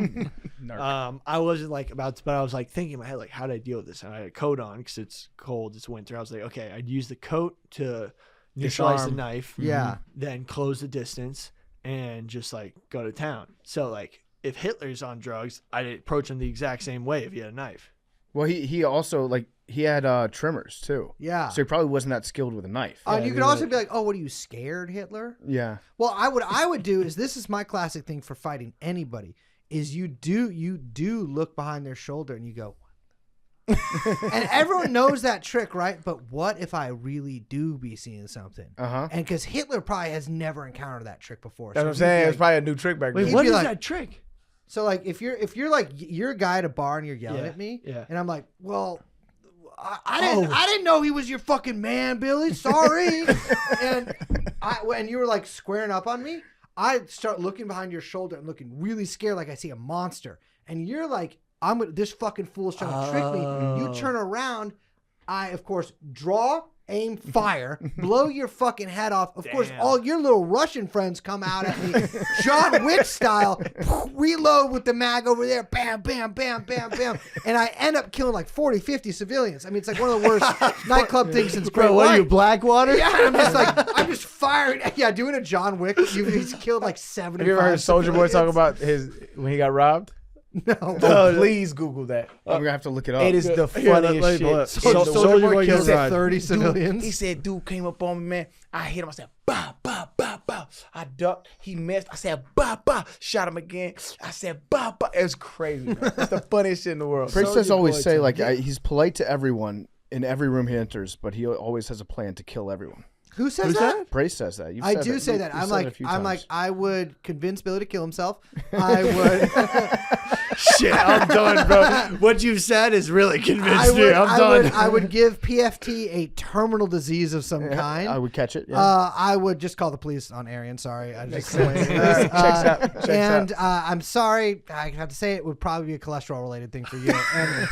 Narc. I wasn't like about to, but I was like thinking in my head, like, how do I deal with this? And I had a coat on because it's cold, it's winter. I was like, okay, I'd use the coat to neutralize the Disarm. knife. Yeah. Then close the distance and just like go to town. So like if Hitler's on drugs, I'd approach him the exact same way if he had a knife. Well, he also like he had trimmers too. Yeah. So he probably wasn't that skilled with a knife. And you could also be like, oh, what are you scared, Hitler? Yeah. Well, I would do is this is my classic thing for fighting anybody is you do look behind their shoulder and you go, and everyone knows that trick, right? But what if I really do be seeing something? Uh-huh. And because Hitler probably has never encountered that trick before. That's what I'm he'd be saying. like- It's probably a new trick back Wait, then. He'd what be is like- that trick? So like if you're like you're a guy at a bar and you're yelling Yeah, at me, yeah. and I'm like, well, I didn't know he was your fucking man, Billy. Sorry. and you were like squaring up on me, I start looking behind your shoulder and looking really scared, like I see a monster. And you're like, this fucking fool's trying to trick me. You turn around, I of course draw, aim, fire, blow your fucking head off. Of course, all your little Russian friends come out at me, John Wick style, reload with the mag over there, bam, bam, bam, bam, bam. And I end up killing like 40, 50 civilians. I mean, it's like one of the worst nightclub things since Great Bro, what are White. you, Blackwater? Yeah, I'm just firing. Yeah, doing a John Wick. He's killed like 70. Have you ever heard Soldier Boy talk about when he got robbed? No. Oh, please Google that. I'm gonna have to look it up. It is the funniest shit. Soldier Boy kills Rod. 30 Dude, civilians. he said, dude came up on me, man. I hit him. I said, bah, bah, bah, bah. I ducked. He missed. I said, bah, bah. Shot him again. I said, bah, bah. It was crazy, man. It's the funniest shit in the world. Princess always say like he's polite to everyone in every room he enters, but he always has a plan to kill everyone. Who says that? Brace says that. You've I said do it. say You- that. you've I'm said it a like, few I'm like, times. I would convince Billy to kill himself. I would. Shit, I'm done, bro. What you've said is really convinced me. I'm done. I would give PFT a terminal disease of some kind. I would catch it. Yeah. I would just call the police on Arian. Sorry, I just Checks out. Checks and out. I'm sorry. I have to say it would probably be a cholesterol related thing for you. And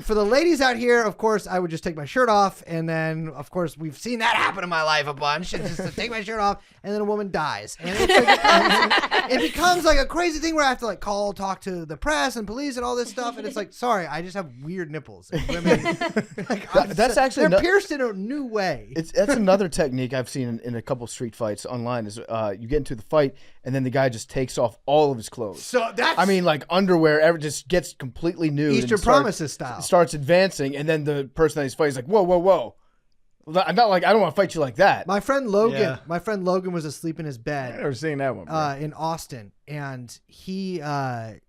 for the ladies out here, of course, I would just take my shirt off, and then of course we've seen that happen in my life a bunch. And just to take my shirt off, and then a woman dies, and it becomes like a crazy thing where I have to like talk to the press and police and all this stuff, and it's like, sorry, I just have weird nipples. And women, That's actually they're no- pierced in a new way. That's another technique I've seen in a couple street fights online. Is you get into the fight and then the guy just takes off all of his clothes. So that's I mean, like underwear, just gets completely nude. Easter and Promises style. Starts advancing, and then the person that he's fighting is like, "Whoa, whoa, whoa!" I'm not like I don't want to fight you like that. My friend Logan. Yeah. My friend Logan was asleep in his bed. I've never seen that one, bro. In Austin, and he's a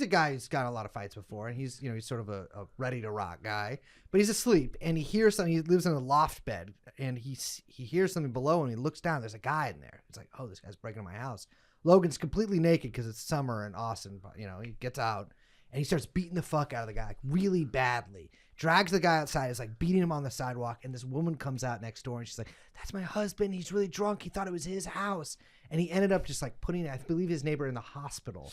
guy who's got a lot of fights before, and he's sort of a ready to rock guy, but he's asleep and he hears something. He lives in a loft bed, and he hears something below, and he looks down. There's a guy in there. It's like, oh, this guy's breaking into my house. Logan's completely naked because it's summer in Austin. But, he gets out and he starts beating the fuck out of the guy really badly. Drags the guy outside, is like beating him on the sidewalk, and this woman comes out next door and she's like, that's my husband. He's really drunk. He thought it was his house. And he ended up just like putting, I believe, his neighbor in the hospital,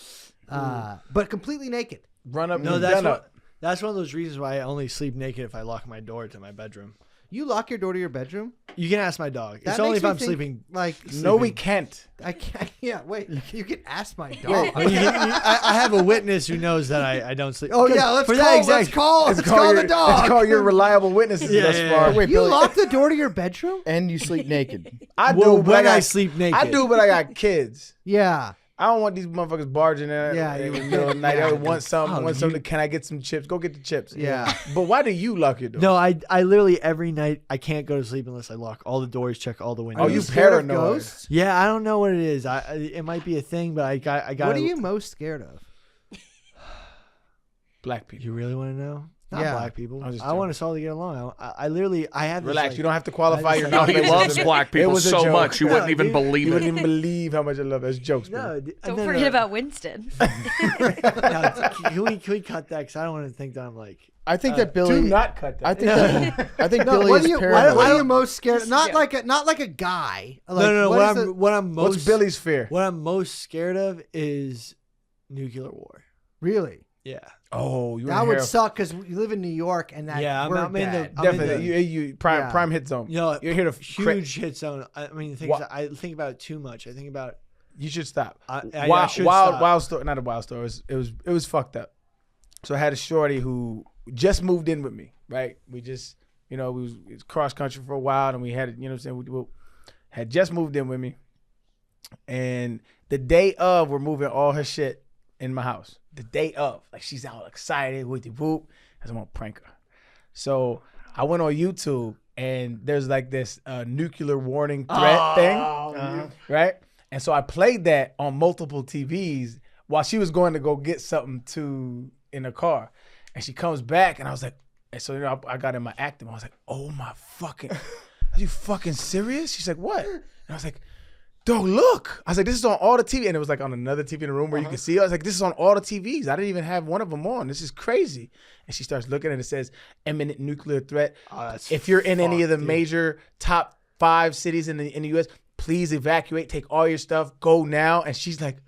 but completely naked. Run up. No, and that's gun what. up. That's one of those reasons why I only sleep naked if I lock my door to my bedroom. You lock your door to your bedroom? You can ask my dog. That It's only makes if me I'm think, sleeping. Like, No, we can't. I can't. Yeah, wait. You can ask my dog. I have a witness who knows that I don't sleep. Oh Because yeah, let's for call. that exact- Let's call the dog. Let's call your reliable witnesses Yeah, thus yeah, far. yeah. Wait, You Billy, lock the door to your bedroom? and you sleep naked. I do, Well, but when I got- sleep naked. I do, but I got kids. Yeah. I don't want these motherfuckers barging in Yeah, in the you- middle of the night. yeah. I want something. Oh, Want something. Can I get some chips? Go get the chips. Yeah. But why do you lock your door? No, I literally every night I can't go to sleep unless I lock all the doors, check all the windows. Oh, you scared of paranoid. ghosts? Yeah, I don't know what it is. It might be a thing, but I got. What are you most scared of? Black people. You really want to know? Not Yeah. black people. I'm just I want us all to get along. I literally, I have this, Relax. like, You don't have to qualify your No, No, he knowledge. loves black It people was a so joke. much you wouldn't No, even dude. believe You it. wouldn't even believe how much I love those jokes, No, bro. Don't forget about Winston. No, can we cut that? Because I don't want to think that I'm like. I think that Billy. Do not cut that. I think No, Billy what is are you paranoid. what are you most scared? Not like a guy. Like, No. what is What I'm most. What's Billy's fear? What I'm most scared of is nuclear war. really? Yeah. Oh, you That would suck because you live in New York and that Yeah, I'm we're in the- dead. I'm in Definitely. the- You prime Yeah. prime hit zone. You know, You're here to huge hit zone. I mean, the thing is, Wha- I think about it too much. I think about. You should stop. I should wild, stop. wild story. Not a wild story. It was fucked up. So I had a shorty who just moved in with me. Right. We just, we was cross country for a while, and we had, what I'm saying, we had just moved in with me, and the day of, we're moving all her shit in my house. The day of, like, she's all excited, whoop whoop, because I'm gonna prank her. So I went on YouTube, and there's like this nuclear warning threat thing, right? And so I played that on multiple TVs while she was going to go get something in her car, and she comes back, and I was like, and so I got in my acting. I was like, oh my fucking, are you fucking serious? She's like, what? And I was like, dog, look. I was like, this is on all the TV. And it was like on another TV in the room where you can see it. I was like, this is on all the TVs. I didn't even have one of them on. This is crazy. And she starts looking and it says imminent nuclear threat. If you're in any of the major top 5 cities in the US, please evacuate, take all your stuff, go now. And she's like,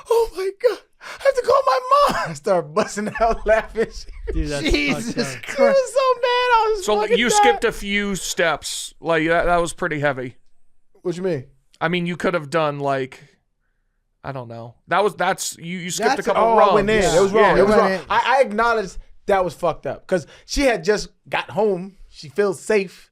oh my God, I have to call my mom. I started busting out laughing. Dude, that's Jesus fucked up. Christ. She was so mad. I was So fucking you dying. skipped a few steps. Like that was pretty heavy. What you mean? I mean, you could have done like, I don't know. That's you skipped a That's- couple Oh, rungs. I went in. Yeah. It was wrong. Yeah, It was you wrong. went in. I acknowledged that was fucked up because she had just got home. She feels safe,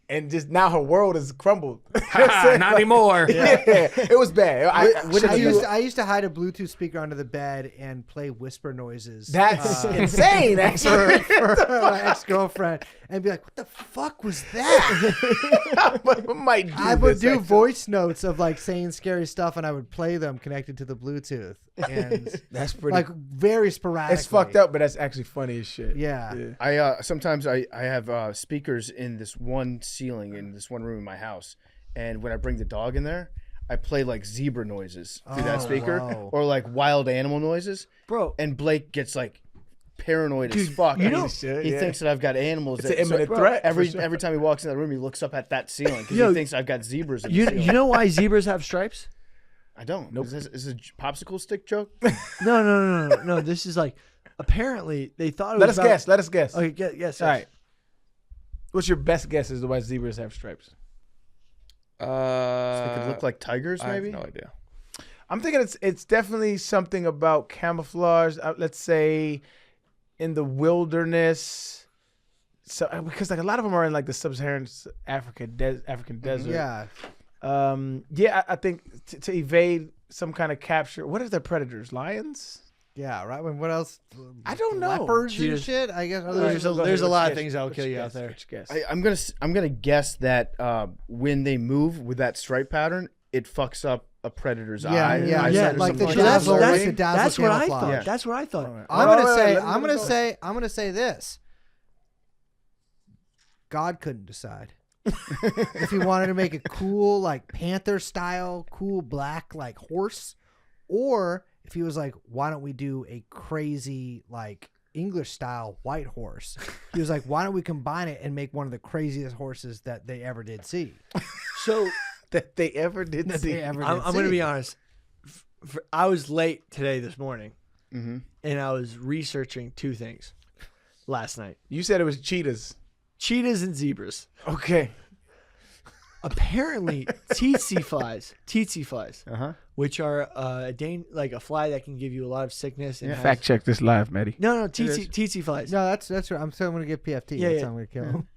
and just now her world has crumbled. Not anymore. Yeah, it was bad. I used to hide a Bluetooth speaker under the bed and play whisper noises. That's insane, actually. for my ex-girlfriend and be like, what the fuck was that? I would do voice notes of like saying scary stuff and I would play them connected to the Bluetooth. And That's pretty. like very sporadic. It's fucked up, but that's actually funny as shit. Yeah. I sometimes I have speakers in this one ceiling in this one room in my house, and when I bring the dog in there, I play like zebra noises through that speaker wow. or like wild animal noises. Bro. And Blake gets like paranoid as fuck. you And know- he thinks that I've got animals. It's that- an imminent so threat, Every for sure. every time he walks in that room, he looks up at that ceiling because Yo, he thinks I've got zebras in the You ceiling. you know why zebras have stripes? I don't. Nope. Is this a popsicle stick joke? No. This is like apparently they thought it Let was us guess. Let us guess. Okay, yes. All right. What's your best guess as to why zebras have stripes? They could look like tigers, I have maybe. no idea. I'm thinking it's definitely something about camouflage. Let's say in the wilderness. So because like a lot of them are in like the sub-Saharan African desert. Yeah. I think to evade some kind of capture. What are their predators? Lions? Yeah, right. When what else? I don't know. Leopards and Cheetahs. shit. I guess. There's a lot of things that'll kill you out there. I'm gonna guess that when they move with that stripe pattern, it fucks up a predator's Yeah, eye. yeah, eyesight yeah, or like the something like dazzle, that. like the dazzle That's what I camouflage. thought. Yeah. That's what I thought. I'm gonna Wait, say. let me I'm gonna go. say. I'm gonna say this. God couldn't decide if he wanted to make a cool, like Panther style, cool black like horse, or if he was like, why don't we do a crazy like English style white horse? He was like, why don't we combine it and make one of the craziest horses that they ever did see? So That they ever did That see. they ever did I'm going to see. be honest. I was late today this morning, Mm-hmm. and I was researching 2 things last night: You said it was cheetahs. cheetahs and zebras. Okay. Apparently, tsetse flies, Uh-huh. which are like a fly that can give you a lot of sickness. And has- Fact check this live, Maddie. No, tsetse flies. No, that's right. I'm still gonna get PFT. Yeah, That's yeah. how I'm gonna kill him.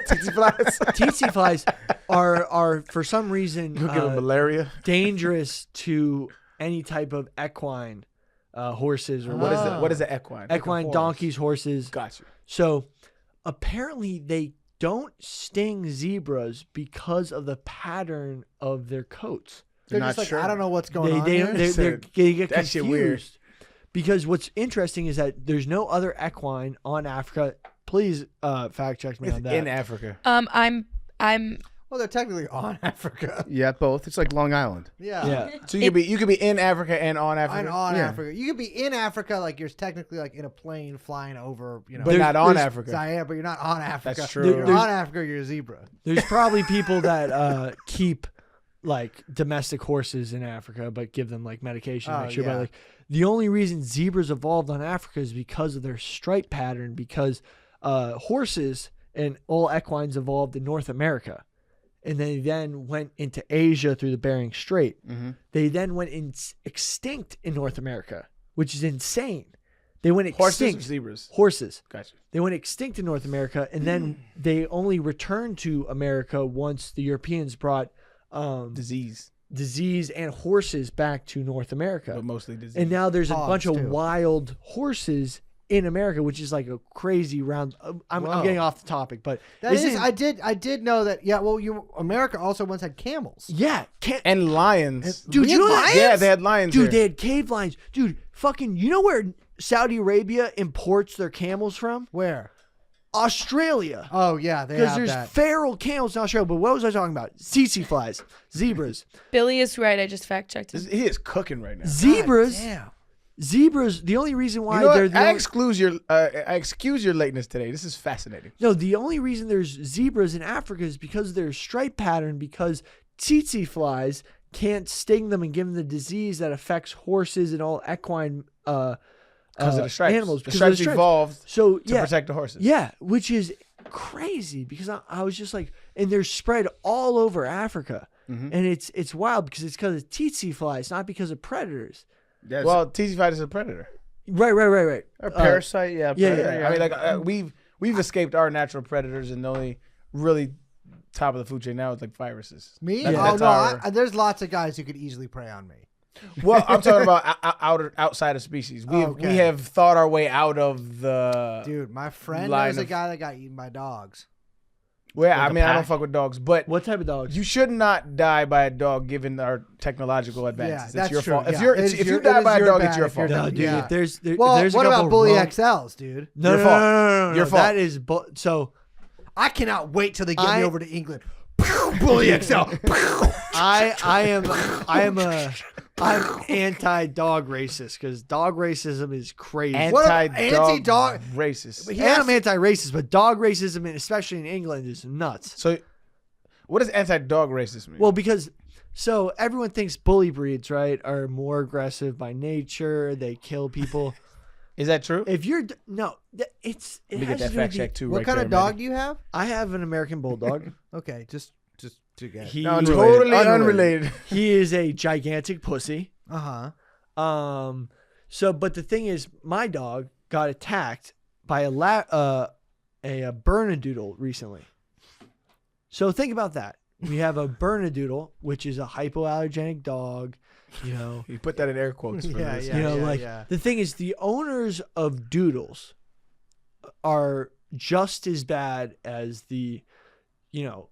Tsetse flies. Tsetse flies are for some reason You'll give them malaria. dangerous to any type of equine horses or What is whatever. that? What is an equine? Equine horse. donkeys, horses. Got you. So apparently they don't sting zebras because of the pattern of their coats. They're Not just like, sure. I don't know what's going on. They here. don't. They get That shit weird. confused. because what's interesting is that there's no other equine on Africa. Please fact check me on that. In Africa. I'm Well, they're technically on Africa. Yeah, both. It's like Long Island. Yeah. Yeah. So you could be in Africa and on Africa. And on Yeah. Africa. You could be in Africa, like you're technically like in a plane flying over, you know. But not on there's- Africa. Yeah, but you're not on Africa. That's true. You're on Africa, you're a zebra. There's probably people that keep like domestic horses in Africa, but give them like medication to Oh, make sure. yeah. But like the only reason zebras evolved on Africa is because of their stripe pattern. Because horses and all equines evolved in North America, and they then went into Asia through the Bering Strait. They then went extinct in North America, which is insane. They went Horses or extinct. zebras? Horses. Gotcha. They went extinct in North America, and then they only returned to America once the Europeans brought disease and horses back to North America. But mostly disease. And now there's a Hogs, bunch of too. wild horses in America, which is like a crazy round. I'm getting off the topic, but That isn't is, I did know that. Yeah, well, America also once had camels. yeah, and lions. dude, you know that? Yeah, they had lions. Dude, here. they had cave lions. Dude, fucking, you know where Saudi Arabia imports their camels from? Where? Australia. Oh yeah, they Because have there's that. feral camels in Australia. But what was I talking about? Tsetse flies, zebras, Billy is right. I just fact checked him. He is cooking right now. zebras. Damn. Zebras. The only reason why You know what? they're the I only, excuse your lateness today. This is fascinating. no, the only reason there's zebras in Africa is because of their stripe pattern. Because tsetse flies can't sting them and give them the disease that affects horses and all equine Because of the stripes. animals. The because of stripes evolved So to yeah, protect the horses. yeah, which is crazy because I was just like, and they're spread all over Africa, and it's wild because it's because of tsetse flies, not because of predators. Yes. Well, Tsetse Flies is a predator. Right. a parasite. Yeah. yeah, predator, yeah. I mean, like we've escaped our natural predators, and the only really top of the food chain now is like viruses. Me? That's- Oh that's no, our- there's lots of guys who could easily prey on me. Well, I'm talking about outside of species. We Okay. have thought our way out of the. Dude, my friend line knows a of- guy that got eaten by dogs. Well, Like I a mean, I don't pack? fuck with dogs, but What type of dogs? you should not die by a dog given our technological advances. that's it's your true. fault. Yeah. If you die by a dog, it's your fault. No, dude. Yeah. If there's Well, there's a what couple about bully rogue- XLs, dude? No, Your no, fault. no, no, no, Your no. fault. That is so. I cannot wait till they get I- me over to England. Bully XL. I'm anti-dog racist because dog racism is crazy. What about Anti-dog anti-dog- racist. But he And has- I'm anti-racist, but dog racism, especially in England, is nuts. So, what does anti-dog racist mean? Well, because so everyone thinks bully breeds, right, are more aggressive by nature. They kill people. is that true? If you're no, it Let me has get that to do with fact check too. What right kind there, of dog Manny. do you have? I have an American bulldog. Okay, just to get. He Totally unrelated. he is a gigantic pussy. Uh-huh. So, but the thing is, my dog got attacked by a Bernedoodle recently. So think about that. We have a Bernedoodle, which is a hypoallergenic dog. You know, You put that in air quotes. For Yeah, this. yeah. you know, the thing is, the owners of doodles are just as bad as the, you know,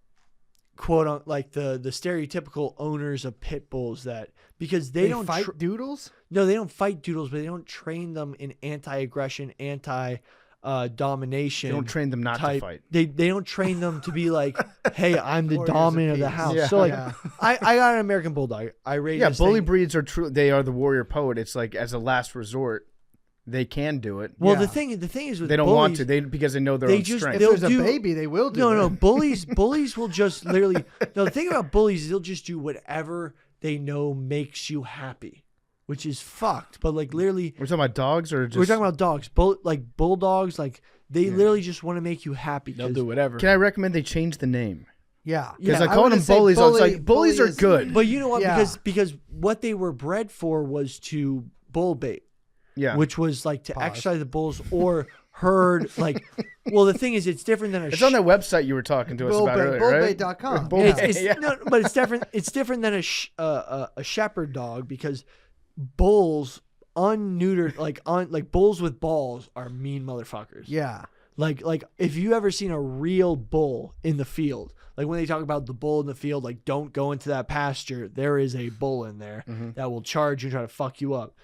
quote on like the stereotypical owners of pit bulls that because they don't fight doodles. No, they don't fight doodles, but they don't train them in anti-aggression, domination. They don't train them not type. to fight. They don't train them to be like, hey, I'm the Warriors of dominant of the peace. house. Yeah. So like, Yeah. I got an American bulldog. I raised Yeah, this bully thing. breeds are true. They are the warrior poet. It's like as a last resort, they can do it. Well, Yeah. the thing is with They don't bullies, want to. They because they know their they own just- strength. If They'll there's a do- baby, they will do No, it. bullies will just literally. No, the thing about bullies is they'll just do whatever they know makes you happy, which is fucked. But like literally, We're talking about dogs or just. we're talking about dogs. Like bulldogs, like they literally just want to make you happy. They'll 'cause- do whatever. Can I recommend they change the name? Yeah. Because Yeah, I I call them wouldn't say bullies. I was bully- like, bullies bully are is- good. But you know what? Yeah. Because what they were bred for was to bull bait, Yeah. which was like to Pause. exercise the bulls or herd. Like, well, the thing is, it's different than a. It's on that website you were talking to us about earlier, right? Bullbait.com. Bull- It's, Yeah. it's, Yeah. no, but it's different. It's different than a shepherd dog because bulls unneutered, like bulls with balls are mean motherfuckers. Yeah. Like if you ever seen a real bull in the field, like when they talk about the bull in the field, like don't go into that pasture. There is a bull in there that will charge you and try to fuck you up.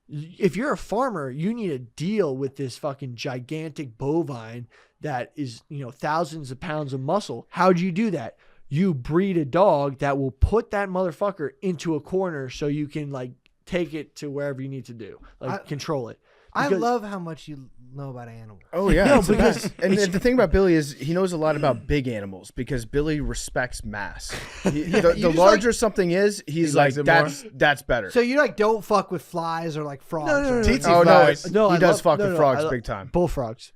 If you're a farmer, you need to deal with this fucking gigantic bovine that is, thousands of pounds of muscle. How do you do that? You breed a dog that will put that motherfucker into a corner so you can like take it to wherever you need to do, like control it. I Because- love how much you know about animals. Oh yeah, No, it's the because best. And the thing about Billy is he knows a lot about big animals because Billy respects mass. The just larger something is, he's like, likes it that's better. So you like don't fuck with flies or like frogs. No. or Tsetse oh no, Flies. No, he I does love- fuck no, with no, frogs I big time. bullfrogs.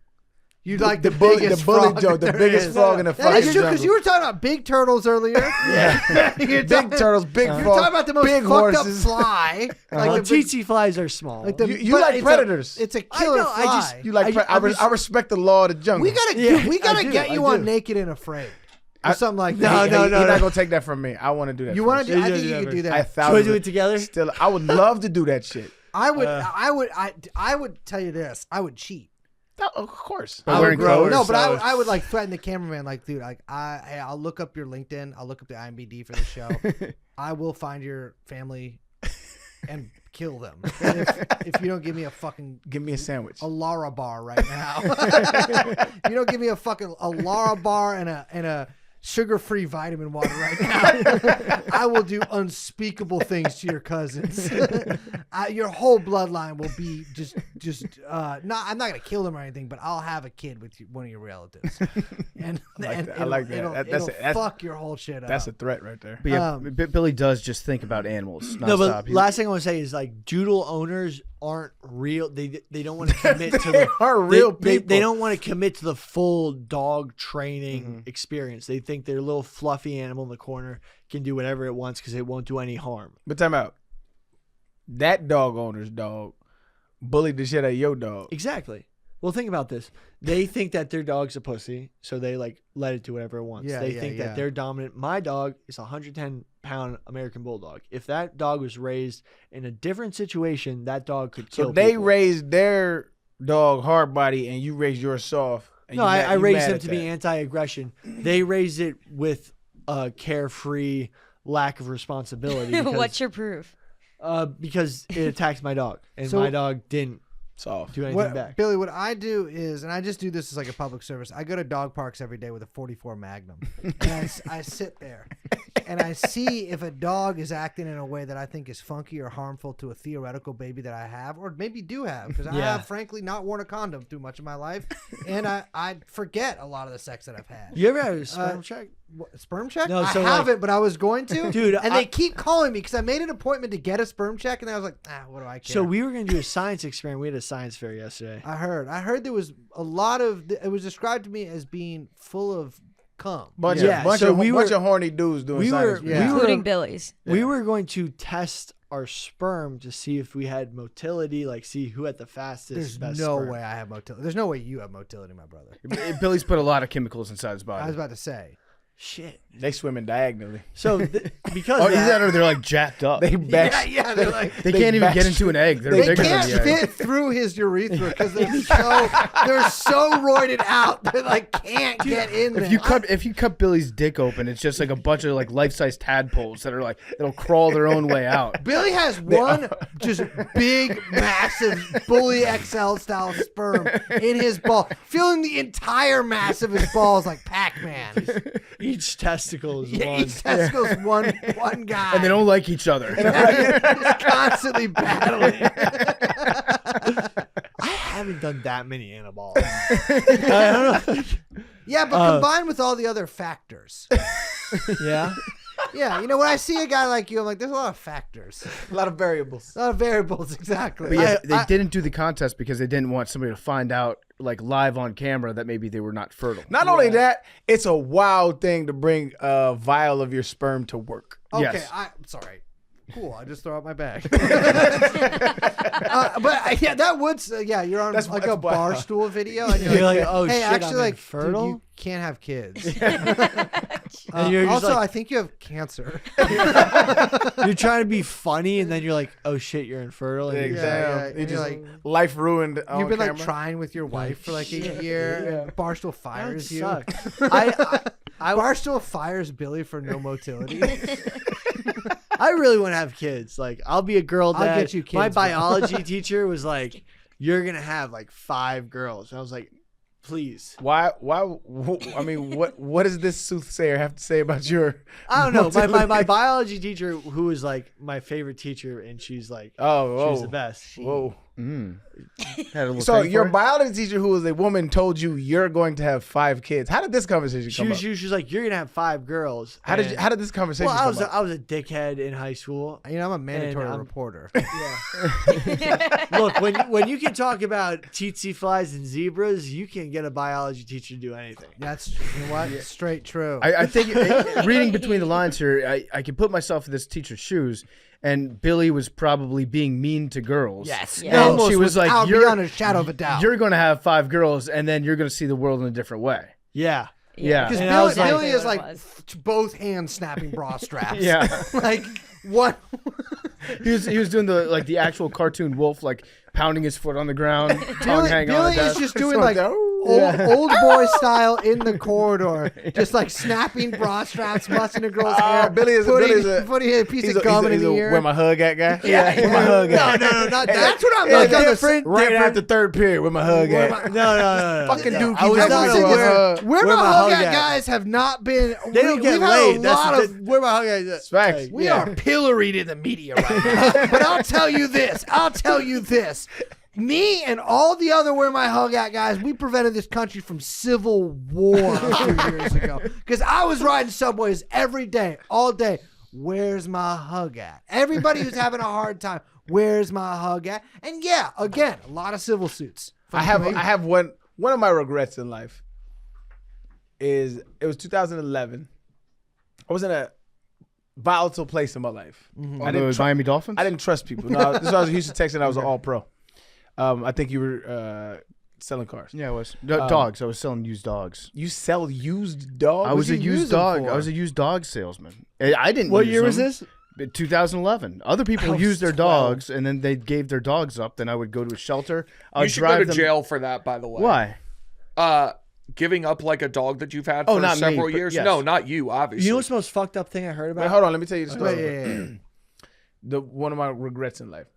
You like the bully- biggest bully frog Joe, the that there biggest is. frog in the That is fucking true because jungle. you were talking about big turtles earlier. Yeah. Big Big turtles, big You're frogs, talking about the most big fucked horses. up fly. Well, the big- Tsetse flies are small. like the- You but like it's predators. It's a I killer know, I fly. just- You like? I respect the law of the jungle. we gotta Yeah, we gotta I do, get you I on do. Naked and Afraid or something like No, that. no, You're no. not gonna take that from me. I want to do that. You want first. to do? Yeah, I yeah, think yeah, you could do I that. Should we do 1,000 it together? Still, I would love to do that shit. I would tell you this. I would cheat. Of course. By wearing clothes? No, but I would like threaten the cameraman, like, dude, like, hey, I'll look up your LinkedIn, I'll look up the IMDb for the show. I will find your family and kill them and if you don't give me a fucking Give me a sandwich. a Lara bar right now. You don't give me a Lara bar and a sugar-free vitamin water right now. I will do unspeakable things to your cousins. Your whole bloodline will be just not. I'm not gonna kill them or anything, but I'll have a kid with one of your relatives. And I like that. It'll That's fuck your whole shit up. That's a threat right there. But yeah, Billy does just think about animals. No, nonstop. but last thing I want to say is like doodle owners aren't real. They don't want to commit to They the are real they people. don't want to commit to the full dog training experience. They think their little fluffy animal in the corner can do whatever it wants because it won't do any harm. But time out. That dog owner's dog bullied the shit out of your dog. Exactly. Well, think about this. They think that their dog's a pussy, so they like let it do whatever it wants. Yeah, they yeah, think yeah. that they're dominant. My dog is a 110-pound American Bulldog. If that dog was raised in a different situation, that dog could kill So they people. raised their dog hard body and you raised yours soft. And No, you I you raised mad them at to be that. anti-aggression. They raised it with a carefree lack of responsibility. Because, What's your proof? because it attacked my dog, and So- my dog didn't soft. do anything What, back. Billy, what I do is, and I just do this as like a public service. I go to dog parks every day with a 44 Magnum, and I sit there, and I see if a dog is acting in a way that I think is funky or harmful to a theoretical baby that I have, or maybe do have, because I Yeah. have, frankly, not worn a condom through much of my life, and I forget a lot of the sex that I've had. You ever had a sperm check? What, sperm check? No, I so, like- haven't, but I was going to. Dude, and I- they keep calling me because I made an appointment to get a sperm check, and I was like, what do I care? So we were going to do a science experiment. We had a science fair yesterday. I heard there was a lot of. It was described to me as being full of cum. Bunch Yeah, of bunch so of we bunch were- of horny dudes doing we science. were- Yeah. we were- Including Billy's. We were going to test our sperm to see if we had motility, like see who had the fastest. There's best no sperm. way I have motility. There's no way you have motility, my brother. Billy's put a lot of chemicals inside his I body. was about to say. Shit. They swimming diagonally. So because Oh, of either that, that or they're like jacked up. They back. Yeah, they're like. They can't even get backstreet. into an egg. They're They bigger can't than the egg. fit through his urethra because they're so roided out. They like can't get in there. If you cut Billy's dick open, it's just like a bunch of like life-size tadpoles that are like that'll crawl their own way out. Billy has one just big, massive Bully XL style sperm in his ball, filling the entire mass of his balls like Pac-Man. each testicle is Yeah, one. each testicle's one guy. And they don't like each other. He's constantly battling. I haven't done that many anabols. I don't know. Yeah, but combined with all the other factors. Yeah. Yeah, you know, when I see a guy like you, I'm like, there's a lot of factors. A lot of variables. A lot of variables, exactly. But yeah, they didn't do the contest because they didn't want somebody to find out like live on camera that maybe they were not fertile. Not only that, it's a wild thing to bring a vial of your sperm to work. Okay, Yes. sorry. Cool, I just throw out my bag. But yeah, that would, you're on That's like what's a bar wild. stool video. And You're like, oh hey, shit, actually, I'm like, infertile. dude, you can't have kids. And you're just also, like- I think you have cancer. You're trying to be funny, and then you're like, oh shit, you're infertile. And you're just Yeah, like, yeah. It And just you're like, life ruined. On you've been camera. like trying with your wife for like a year, and Barstool that fires you. sucks. I Barstool fires Billy for no motility. I really want to have kids. Like, I'll be a girl dad. I'll get you kids, My bro. biology teacher was like, "You're gonna have like 5 girls." And I was like, "Please." Why? I mean, what does this soothsayer have to say about your? I don't know. My biology teacher, who was like my favorite teacher, and she's like, she's the best. Whoa. Had a little So thing your for it? biology teacher, who was a woman, told you you're going to have 5 kids. How did this conversation She come was, up? she was like, "You're gonna have 5 girls." How did this conversation Well, come up? I was a dickhead in high school. You know, I'm a mandatory I'm- reporter. Look, when you can talk about tsetse flies and zebras, you can get a biology teacher to do anything. That's you know what? Straight true. I think reading between the lines here, I can put myself in this teacher's shoes, and Billy was probably being mean to girls. yes. Yeah. And Almost she was like, without "You're beyond a shadow of a doubt. you're going to have 5 girls, and then you're going to see the world in a different way." Yeah. Yeah. Because And I was Billy, like- Billy is What it like was. both hands snapping bra straps. Yeah. Like what? He was doing the actual cartoon wolf, like pounding his foot on the ground, tongue hanging on Billy the is desk. just doing like old boy style in the corridor, just like snapping bra straps, mussing a girl's hair, Billy is putting a piece of gum in the ear. Where my hug at, guy? Yeah. Where my hug No, at? no, not that. That's what I'm Yeah, like. different. Right different. after third period, where my hug Where at? No. Fucking No, dude I keep was asking not me for aware. a hug. Where Where my my hug hug at at? guys have not been. They don't get we've had laid. a That's lot of. where my hug at. Facts. We are pilloried in the media right now. But I'll tell you this. Me and all the other Where My Hug At guys, we prevented this country from civil war a few years ago. Because I was riding subways every day, all day. Where's my hug at? Everybody who's having a hard time, where's my hug at? And yeah, again, a lot of civil suits. I have one of my regrets in life is it was 2011. I was in a volatile place in my life. On the Miami Dolphins? I didn't trust people. No, this was I was in Houston, Texas, and I was an all-pro. I think you were selling cars. Yeah, I was. Dogs. I was selling used dogs. You sell used dogs? I was a you use used them dog. for? I was a used dog salesman. I didn't. What use year was them. this? 2011. Other people I was used their 12. dogs, and then they gave their dogs up. Then I would go to a shelter. I You would should drive go to them. jail for that, by the way. Why? Giving up like a dog that you've had Oh, for not me, several but years. yes. No, not you, obviously. You know what's the most fucked up thing I heard about? Wait, hold on. Let me tell you the story. Wait, yeah. One of my regrets in life.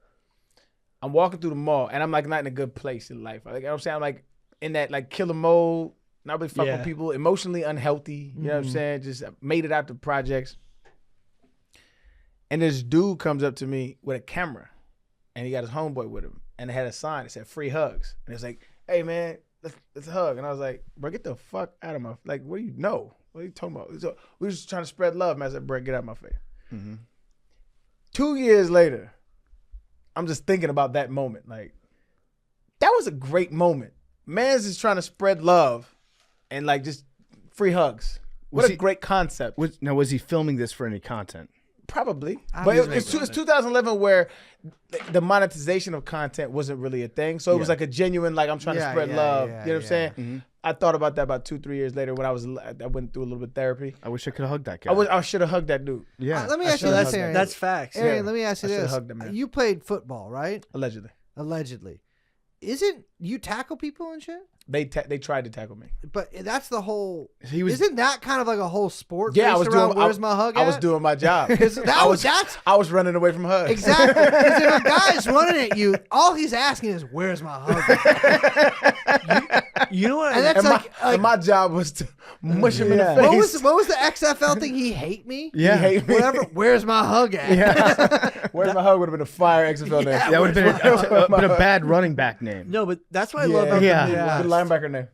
I'm walking through the mall, and I'm like not in a good place in life. Like, you know what I'm saying? I'm like in that like killer mode, not really fuck Yeah. with people, emotionally unhealthy. You know what I'm saying? Just made it out to projects. And this dude comes up to me with a camera, and he got his homeboy with him, and they had a sign that said "free hugs," and it's like, "Hey man, let's hug." And I was like, "Bro, get the fuck out of my like. What do you know? What are you talking about?" So we were just trying to spread love, man. I said, "Bro, get out of my face." 2 years later, I'm just thinking about that moment. Like, that was a great moment. Man's just trying to spread love and like just free hugs. What Was a he- great concept. Was he filming this for any content? Probably. I'm But using it's it. 2011 where the monetization of content wasn't really a thing. So it was like a genuine, like, I'm trying to Yeah, spread yeah, love. yeah, you know what I'm yeah. saying? I thought about that about 2-3 years later when I went through a little bit of therapy. I wish I could have hugged that guy. I should have hugged that dude, yeah. Let me I ask you should've this, hugged Arian. That's facts. Arian, Yeah. let me ask you I should've this. hugged him, man. You played football, right? allegedly. Allegedly. Isn't you tackle people and shit? They tried to tackle me. But that's the whole. He was- Isn't that kind of like a whole sport? Yeah, I based was around doing. Where's my hug? I was at? doing my job. 'Cause that's I was running away from hugs. exactly. Because if a guy's running at you, all he's asking is, "Where's my hug?" You know what? And that's And like, and my job was to mush him in the Yeah. face. what was the XFL thing? He hate me. Yeah. He hate me. Whatever. Where's my hug at? Where's my hug would have been a fire XFL name. That would have been a bad running back name. no, but that's what I love about Yeah. the Good Midwest. linebacker name.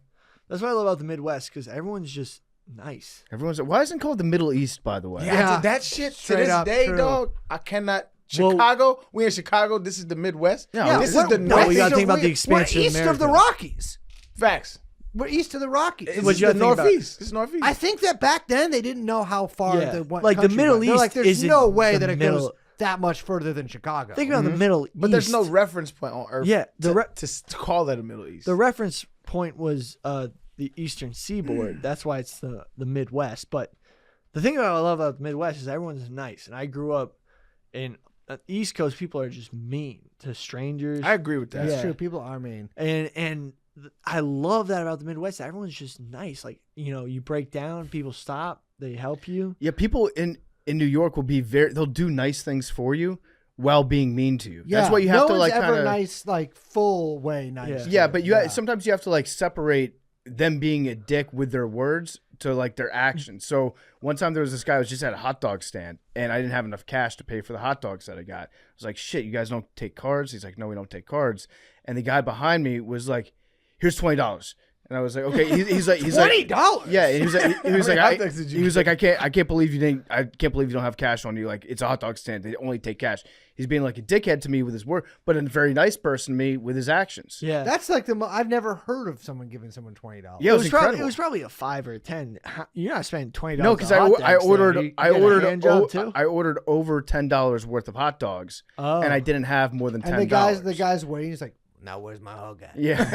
That's what I love about the Midwest because everyone's just nice. Everyone's why isn't it called the Middle East? By the way, Yeah. That shit to Straight this up day, true. dog. I cannot. Well- Chicago. We in Chicago. This is the Midwest. Yeah, this is we're- the no, North. we gotta so think about the we're expansion of east of the America. Rockies. Facts. We're east of the Rockies. This What is you the gotta think about- Northeast. This is Northeast. I think that back then they didn't know how far Yeah. the one Like, the country Middle went. They're like, East there's isn't no way the that it middle- goes that much further than Chicago. Think about the Middle but there's no East. reference point on Earth. Yeah, to call that a Middle East. The reference point was the Eastern Seaboard. That's why it's the Midwest. But the thing that I love about the Midwest is everyone's nice. And I grew up in East Coast. People are just mean to strangers. I agree with that. That's Yeah. true. People are mean. And I love that about the Midwest. Everyone's just nice. Like, you break down, people stop, they help you. Yeah, people in in New York will be they'll do nice things for you while being mean to you. Yeah. That's what you have no to like one's ever kind of nice, like full way nice. Yeah, to but you. sometimes you have to like separate them being a dick with their words to like their actions. So one time there was this guy who was just at a hot dog stand and I didn't have enough cash to pay for the hot dogs that I got. I was like, shit, you guys don't take cards? He's like, no, we don't take cards. And the guy behind me was like, here's $20. And I was like, okay. He's like $20. Yeah, and he was like, hot dogs did you I can't believe you don't have cash on you. Like, it's a hot dog stand. They only take cash. He's being like a dickhead to me with his word, but a very nice person to me with his actions. Yeah. That's like I've never heard of someone giving someone $20. Yeah, it was incredible. It was probably a 5 or a 10. You're not spending $20. No, because I ordered over $10 worth of hot dogs, and I didn't have more than $10. And the guy's waiting. He's like, now where's my hug at? Yeah.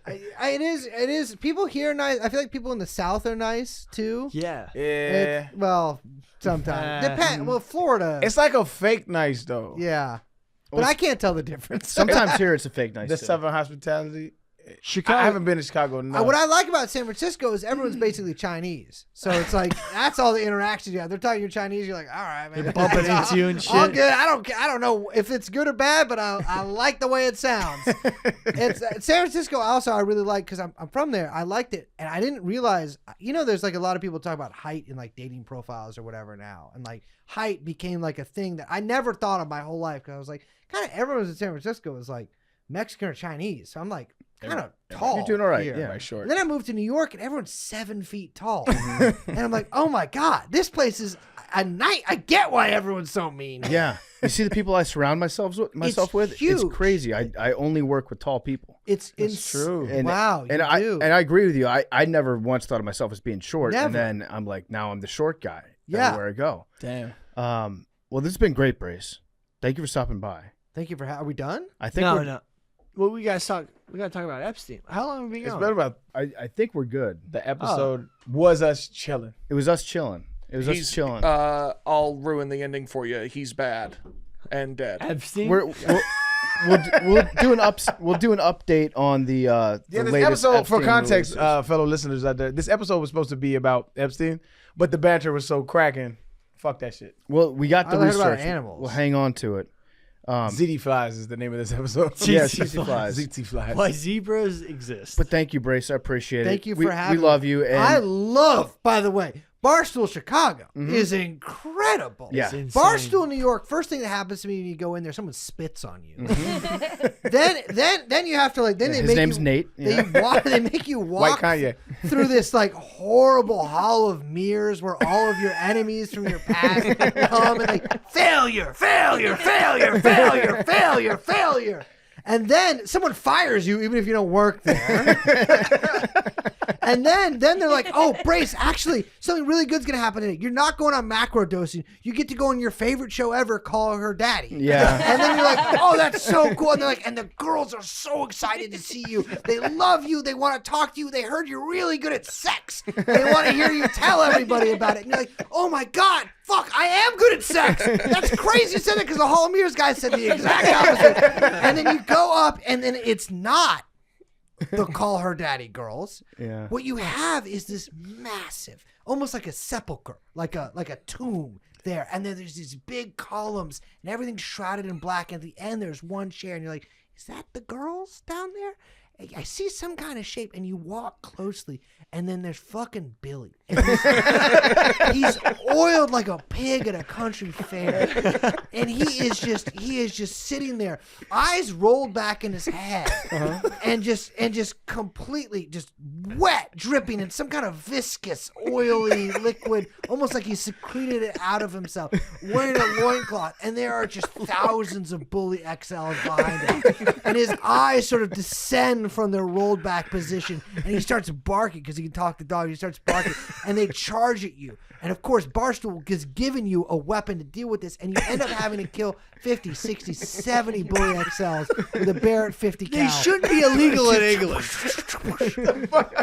It is. People here are nice. I feel like people in the South are nice too. Yeah. Well, sometimes depend. Well, Florida. It's like a fake nice though. Yeah, but I can't tell the difference. Sometimes here it's a fake nice. The too. Southern hospitality. Chicago. I haven't been to Chicago. No. What I like about San Francisco is everyone's basically Chinese, so it's like that's all the interactions you have. They're talking you're Chinese, you're like, all right, man, They're bumping into you and shit. all good. I don't know if it's good or bad, but I like the way it sounds. It's San Francisco. Also, I really like because I'm from there. I liked it, and I didn't realize. There's like a lot of people talk about height in like dating profiles or whatever now, and like height became like a thing that I never thought of my whole life because I was like, kind of everyone in San Francisco is like Mexican or Chinese, so I'm like. Kind of tall. You're doing all right. Here. Yeah, right, short. And then I moved to New York, and everyone's 7 feet tall. And I'm like, oh my god, this place is a night. I get why everyone's so mean. Yeah. You see the people I surround myself with? Huge. It's crazy. I only work with tall people. It's true. And, wow. And I agree with you. I never once thought of myself as being short. Never. And then I'm like, now I'm the short guy. Yeah. Everywhere I go. Damn. Well, this has been great, Brace. Thank you for stopping by. Thank you for. Are we done? I think No. Well, we gotta talk about Epstein. How long have we been It's going? been about I think we're good. the episode was us chilling. It was us chilling. Us chilling. I'll ruin the ending for you. He's bad and dead. Epstein. We'll do an update on the Yeah, this latest episode, for Epstein context, releases. fellow listeners out there, this episode was supposed to be about Epstein, but the banter was so cracking. Fuck that shit. Well, we got the I heard about research. animals. We'll hang on to it. Tsetse Flies is the name of this episode. Yeah, Tsetse Flies. Tsetse Flies. Why zebras exist? But thank you, Brace. I appreciate it. Thank you for having me. We love you. And I love, by the way, Barstool Chicago is incredible. Yeah. It's insane. Barstool New York. First thing that happens to me when you go in there, someone spits on you. Then you have to like. Then they his make name's you, Nate. Yeah. They make you White walk Kanye. through this like horrible hall of mirrors where all of your enemies from your past come and like failure. And then someone fires you even if you don't work there. And then they're like, oh, Brace, actually, something really good's going to happen today. You're not going on Macrodosing. You get to go on your favorite show ever, Call Her Daddy. Yeah. And then you're like, oh, that's so cool. And they're like, and the girls are so excited to see you. They love you. They want to talk to you. They heard you're really good at sex. They want to hear you tell everybody about it. And you're like, oh my God, fuck, I am good at sex. That's crazy you said that because the Hall of Mirrors guy said the exact opposite. And then you go up and then it's not the Call Her Daddy girls. Yeah. What you have is this massive, almost like a sepulcher, like a tomb there. And then there's these big columns and everything's shrouded in black. And at the end, there's one chair and you're like, is that the girls down there? I see some kind of shape, and you walk closely, and then there's fucking Billy. And he's oiled like a pig at a country fair, and he is just sitting there, eyes rolled back in his head, and just completely just wet, dripping in some kind of viscous, oily liquid, almost like he secreted it out of himself, wearing a loincloth, and there are just thousands of Bully XLs behind him, and his eyes sort of descend from their rolled back position, and he starts barking because he can talk to dogs. He starts barking, and they charge at you. And of course, Barstool has given you a weapon to deal with this, and you end up having to kill 50, 60, 70 Bully XLs with a Barrett 50 cal. They shouldn't be illegal in England.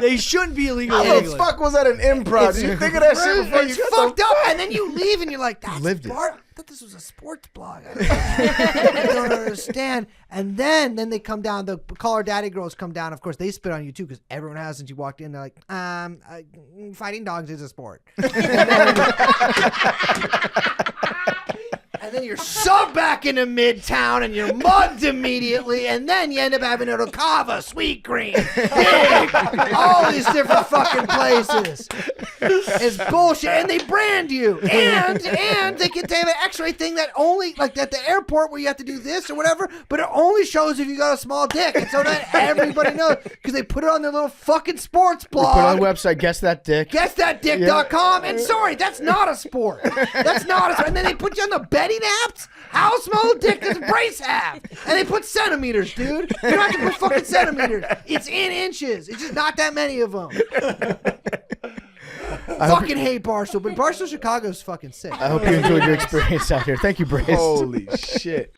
They shouldn't be illegal in How the England. fuck was that an improv? Did you think of that shit before you It's got fucked up, and then you leave, and you're like, "That's Lived it. I thought this was a sports blog. I don't understand." And then they come down. The Call Her Daddy girls come down. Of course, they spit on you too because everyone has since you walked in. They're like, "Fighting dogs is a sport." And And then you're subbed back into Midtown and you're mugged immediately, and then you end up having to go to Cava, Sweet Green, Big, all these different fucking places. It's bullshit, and they brand you, and they can have an X-ray thing that only, like at the airport where you have to do this or whatever, but it only shows if you got a small dick, and so that everybody knows because they put it on their little fucking sports blog. Put it on the website. Guess that dick. GuessThatDick.com. And sorry, that's not a sport. That's not a sport. And then they put you on the betting apps. How small a dick does Brace have? And they put centimeters, dude. You don't have to put fucking centimeters. It's in inches. It's just not that many of them. Fucking hate Barstool, but Barstool Chicago's fucking sick. I hope you enjoyed your experience out here. Thank you, Brace. Holy shit.